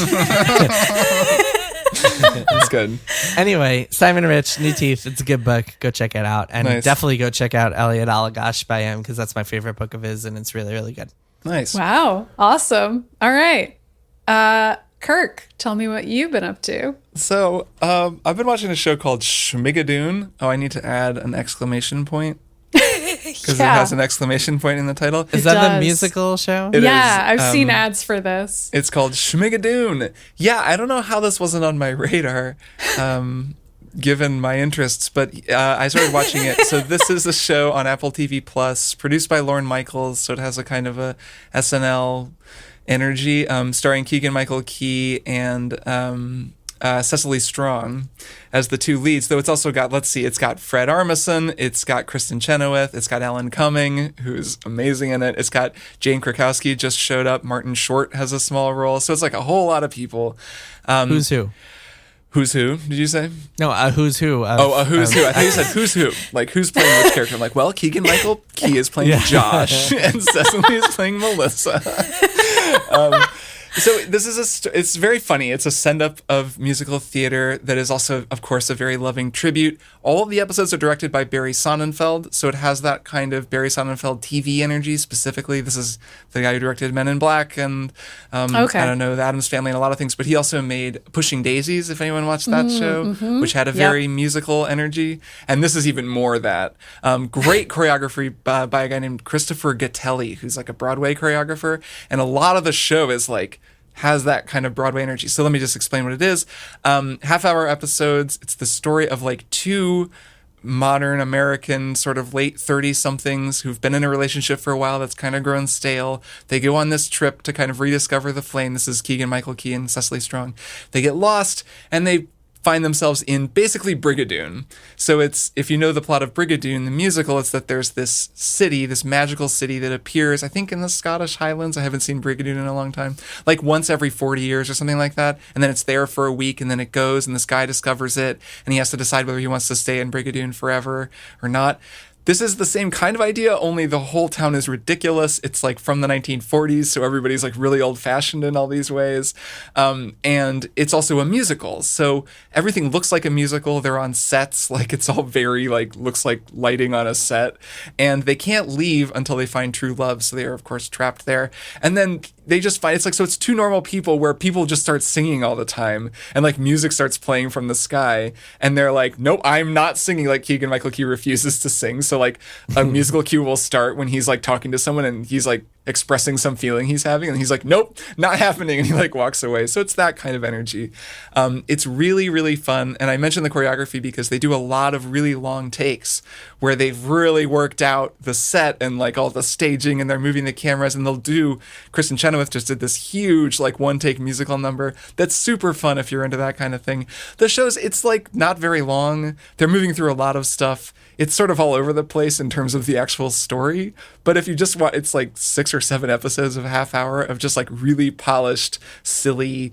That's good.
Anyway, Simon Rich, New Teeth. It's a good book. Go check it out. And definitely go check out Elliot Allagash by him because that's my favorite book of his, and it's really, really good.
Nice.
Wow. Awesome. All right. Kirk, tell me what you've been up to.
So, I've been watching a show called Schmigadoon. Oh, I need to add an exclamation point. Because it has an exclamation point in the title.
Is that the musical show?
It is.
I've seen ads for this.
It's called Schmigadoon. Yeah, I don't know how this wasn't on my radar, given my interests, but I started watching it. So this is a show on Apple TV Plus, produced by Lorne Michaels, so it has a kind of a SNL energy, starring Keegan-Michael Key and Cecily Strong as the two leads, though it's also got, it's got Fred Armisen, it's got Kristen Chenoweth, it's got Alan Cumming, who's amazing in it, it's got Jane Krakowski just showed up, Martin Short has a small role, so it's like a whole lot of people.
Who's who?
Who's who, did you say?
No, who's who.
A who's who. I think you said who's who. Like, who's playing which character? I'm like, well, Keegan-Michael Key is playing Josh, and Cecily is playing Melissa. So this is it's very funny. It's a send-up of musical theater that is also, of course, a very loving tribute. All of the episodes are directed by Barry Sonnenfeld, so it has that kind of Barry Sonnenfeld TV energy specifically. This is the guy who directed Men in Black and, I don't know, The Addams Family and a lot of things, but he also made Pushing Daisies, if anyone watched that show, which had a very musical energy. And this is even more that. Great choreography by a guy named Christopher Gattelli, who's like a Broadway choreographer. And a lot of the show is like, has that kind of Broadway energy. So let me just explain what it is. Half-hour episodes. It's the story of like two modern American sort of late 30-somethings who've been in a relationship for a while that's kind of grown stale. They go on this trip to kind of rediscover the flame. This is Keegan-Michael Key and Cecily Strong. They get lost and they find themselves in basically Brigadoon. So it's, if you know the plot of Brigadoon, the musical, it's that there's this city, this magical city that appears, I think in the Scottish Highlands. I haven't seen Brigadoon in a long time. Like once every 40 years or something like that. And then it's there for a week and then it goes and this guy discovers it and he has to decide whether he wants to stay in Brigadoon forever or not. This is the same kind of idea, only the whole town is ridiculous. It's like from the 1940s, so everybody's like really old-fashioned in all these ways. And it's also a musical, so everything looks like a musical. They're on sets, like it's all very like, looks like lighting on a set. And they can't leave until they find true love, so they are, of course, trapped there. And then they just find, it's like, so it's two normal people where people just start singing all the time, and like music starts playing from the sky, and they're like, nope, I'm not singing. Like Keegan-Michael Key refuses to sing, so like a musical cue will start when he's like talking to someone and he's like expressing some feeling he's having and he's like, nope, not happening, and he like walks away. So it's that kind of energy. It's really, really fun. And I mentioned the choreography because they do a lot of really long takes where they've really worked out the set and like all the staging, and they're moving the cameras, and they'll do, Kristen Chenoweth just did this huge like one take musical number that's super fun if you're into that kind of thing. The show's, it's like not very long. They're moving through a lot of stuff. It's sort of all over the place in terms of the actual story, but if you just watch, it's like 6 or 7 episodes of a half hour of just like really polished, silly,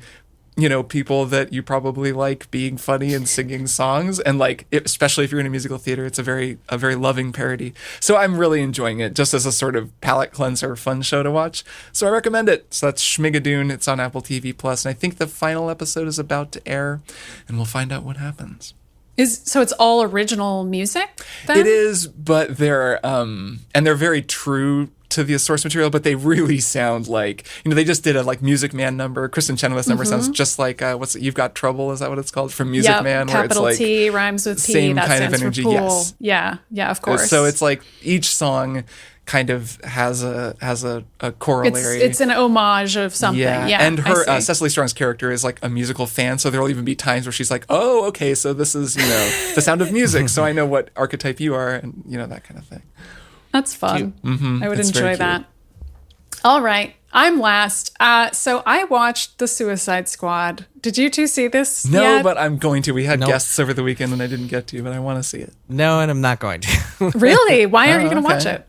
you know, people that you probably like being funny and singing songs, and like, especially if you're in a musical theater, it's a very loving parody. So I'm really enjoying it, just as a sort of palate cleanser, fun show to watch. So I recommend it. So that's Schmigadoon. It's on Apple TV Plus, and I think the final episode is about to air, and we'll find out what happens.
So it's all original music then?
It is, but they're very true to the source material, but they really sound like, you know, they just did a like Music Man number. Kristen Chenoweth's number sounds just like You've Got Trouble, is that what it's called, from Music Man, where it's like
T rhymes with P,
same
that
kind of
stands
energy.
for pool.
Yes,
yeah, of course.
So it's like each song kind of has a corollary.
It's an homage of something. Yeah,
and her Cecily Strong's character is like a musical fan, so there'll even be times where she's like, "Oh, okay, so this is, you know, The Sound of Music, so I know what archetype you are," and you know, that kind of thing.
That's fun. I would enjoy that. All right, I'm last. So I watched The Suicide Squad. Did you two see this?
No,
yet?
but I'm going to. We had guests over the weekend and I didn't get to, but I want to see it.
No, and I'm not going to.
Really? Why aren't you going to watch it?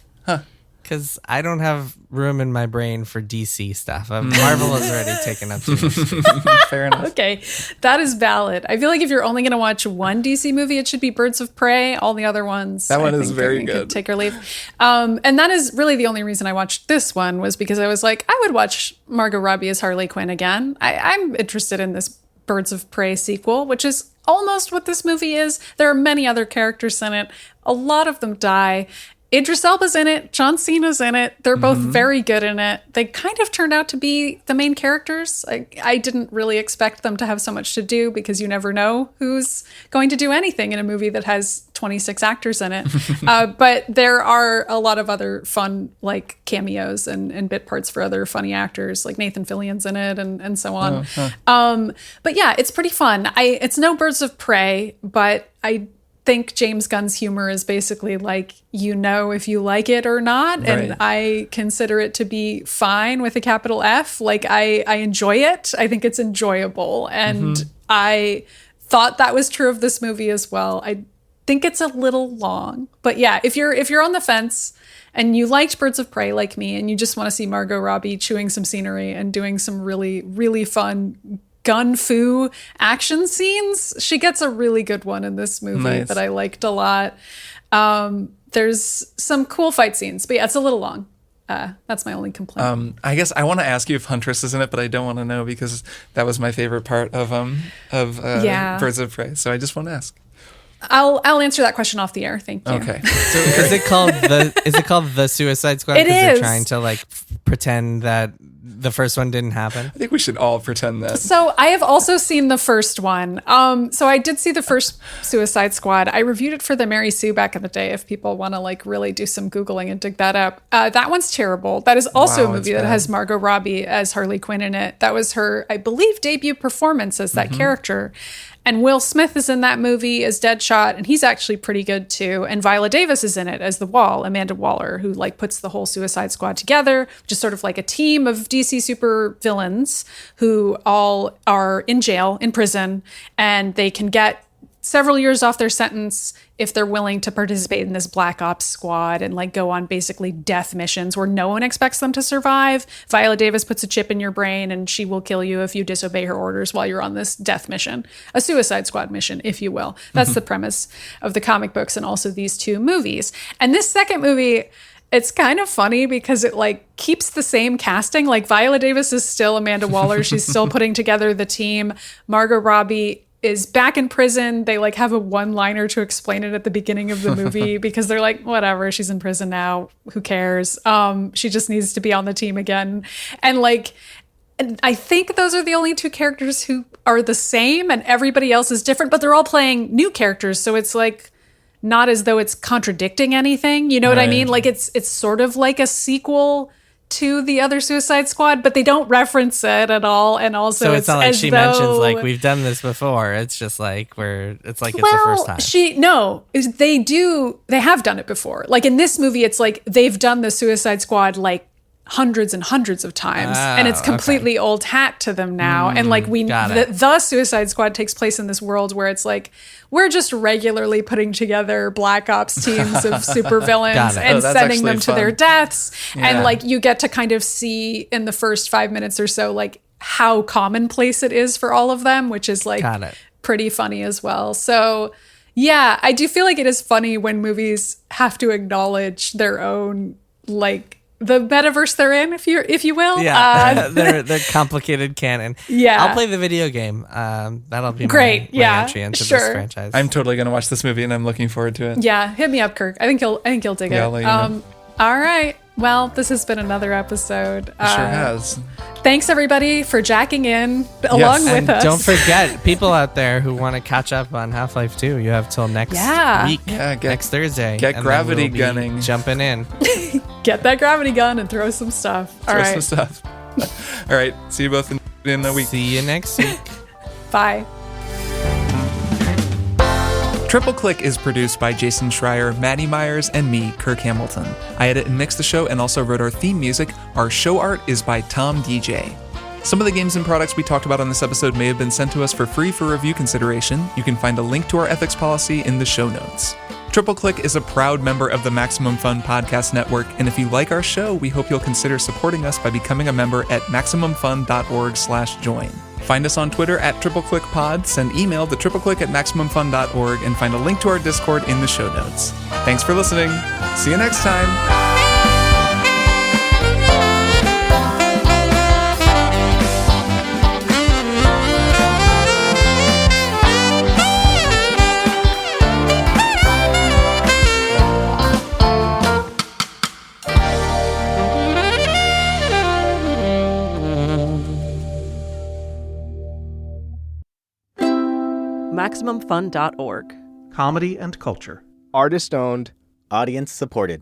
Because I don't have room in my brain for DC stuff. Marvel has already taken up too much.
Fair enough.
Okay, that is valid. I feel like if you're only going to watch one DC movie, it should be Birds of Prey. All the other ones,
that one is very good.
Take or leave. And that is really the only reason I watched this one, was because I was like, I would watch Margot Robbie as Harley Quinn again. I'm interested in this Birds of Prey sequel, which is almost what this movie is. There are many other characters in it. A lot of them die. Idris Elba's in it. John Cena's in it. They're both very good in it. They kind of turned out to be the main characters. I didn't really expect them to have so much to do because you never know who's going to do anything in a movie that has 26 actors in it. But there are a lot of other fun like cameos and bit parts for other funny actors, like Nathan Fillion's in it and so on. But yeah, it's pretty fun. It's no Birds of Prey, but I think James Gunn's humor is basically like, you know, if you like it or not. Right. And I consider it to be fine with a capital F. Like I enjoy it. I think it's enjoyable. And I thought that was true of this movie as well. I think it's a little long, but yeah, if you're on the fence and you liked Birds of Prey like me, and you just want to see Margot Robbie chewing some scenery and doing some really, really fun gun-fu action scenes, she gets a really good one in this movie that I liked a lot. There's some cool fight scenes, but yeah, it's a little long. That's my only complaint.
I guess I want to ask you if Huntress is in it, but I don't want to know because that was my favorite part of Birds of Prey. So I just want to ask.
I'll answer that question off the air. Thank you.
Okay. So is it called the Suicide Squad?
It is.
They're trying to like pretend that the first one didn't happen.
I think we should all pretend that.
So I have also seen the first one. So I did see the first Suicide Squad. I reviewed it for the Mary Sue back in the day. If people want to like really do some Googling and dig that up, that one's terrible. That is also a movie that has Margot Robbie as Harley Quinn in it. That was her, I believe, debut performance as that character. And Will Smith is in that movie as Deadshot, and he's actually pretty good too. And Viola Davis is in it as the Wall, Amanda Waller, who like puts the whole Suicide Squad together, which is sort of like a team of DC super villains who all are in jail, in prison, and they can get several years off their sentence if they're willing to participate in this Black Ops squad and like go on basically death missions where no one expects them to survive. Viola Davis puts a chip in your brain and she will kill you if you disobey her orders while you're on this death mission, a Suicide Squad mission, if you will. That's the premise of the comic books and also these two movies. And this second movie, it's kind of funny because it like keeps the same casting. Like Viola Davis is still Amanda Waller. She's still putting together the team. Margot Robbie is back in prison. They like have a one-liner to explain it at the beginning of the movie because they're like, whatever, she's in prison now. Who cares? She just needs to be on the team again. And like, I think those are the only two characters who are the same and everybody else is different, but they're all playing new characters. So it's like, not as though it's contradicting anything. You know what I mean? Like it's sort of like a sequel to the other Suicide Squad, but they don't reference it at all. And also,
so it's not like she mentions like we've done this before. It's just like it's the first time.
They do. They have done it before. Like in this movie, it's like they've done the Suicide Squad like hundreds and hundreds of times, and it's completely old hat to them now. And like the Suicide Squad takes place in this world where it's like we're just regularly putting together Black Ops teams of supervillains and sending them to their deaths. Yeah. And like you get to kind of see in the first 5 minutes or so like how commonplace it is for all of them, which is like pretty funny as well. So yeah, I do feel like it is funny when movies have to acknowledge their own like the metaverse they're in, if you will.
Yeah, they're complicated canon.
Yeah,
I'll play the video game. That'll be great. My entry into this franchise.
I'm totally gonna watch this movie, and I'm looking forward to it.
Yeah, hit me up, Kirk. I think you'll dig it.
I'll let you know.
All right. Well, this has been another episode.
It sure has.
Thanks, everybody, for jacking in along with us.
Don't forget, people out there who want to catch up on Half-Life 2, you have till next week, next Thursday.
Get gravity gunning.
Jumping in.
Get that gravity gun and throw some stuff.
Throw some stuff. All right. See you both in a week.
See you next week.
Bye.
Triple Click is produced by Jason Schreier, Maddy Myers, and me, Kirk Hamilton. I edit and mix the show and also wrote our theme music. Our show art is by Tom DJ. Some of the games and products we talked about on this episode may have been sent to us for free for review consideration. You can find a link to our ethics policy in the show notes. Triple Click is a proud member of the Maximum Fun Podcast Network, and if you like our show, we hope you'll consider supporting us by becoming a member at MaximumFun.org/join. Find us on Twitter at TripleClickPod, send email to tripleclick@MaximumFun.org, and find a link to our Discord in the show notes. Thanks for listening. See you next time.
MaximumFun.org.
Comedy and culture.
Artist owned.
Audience supported.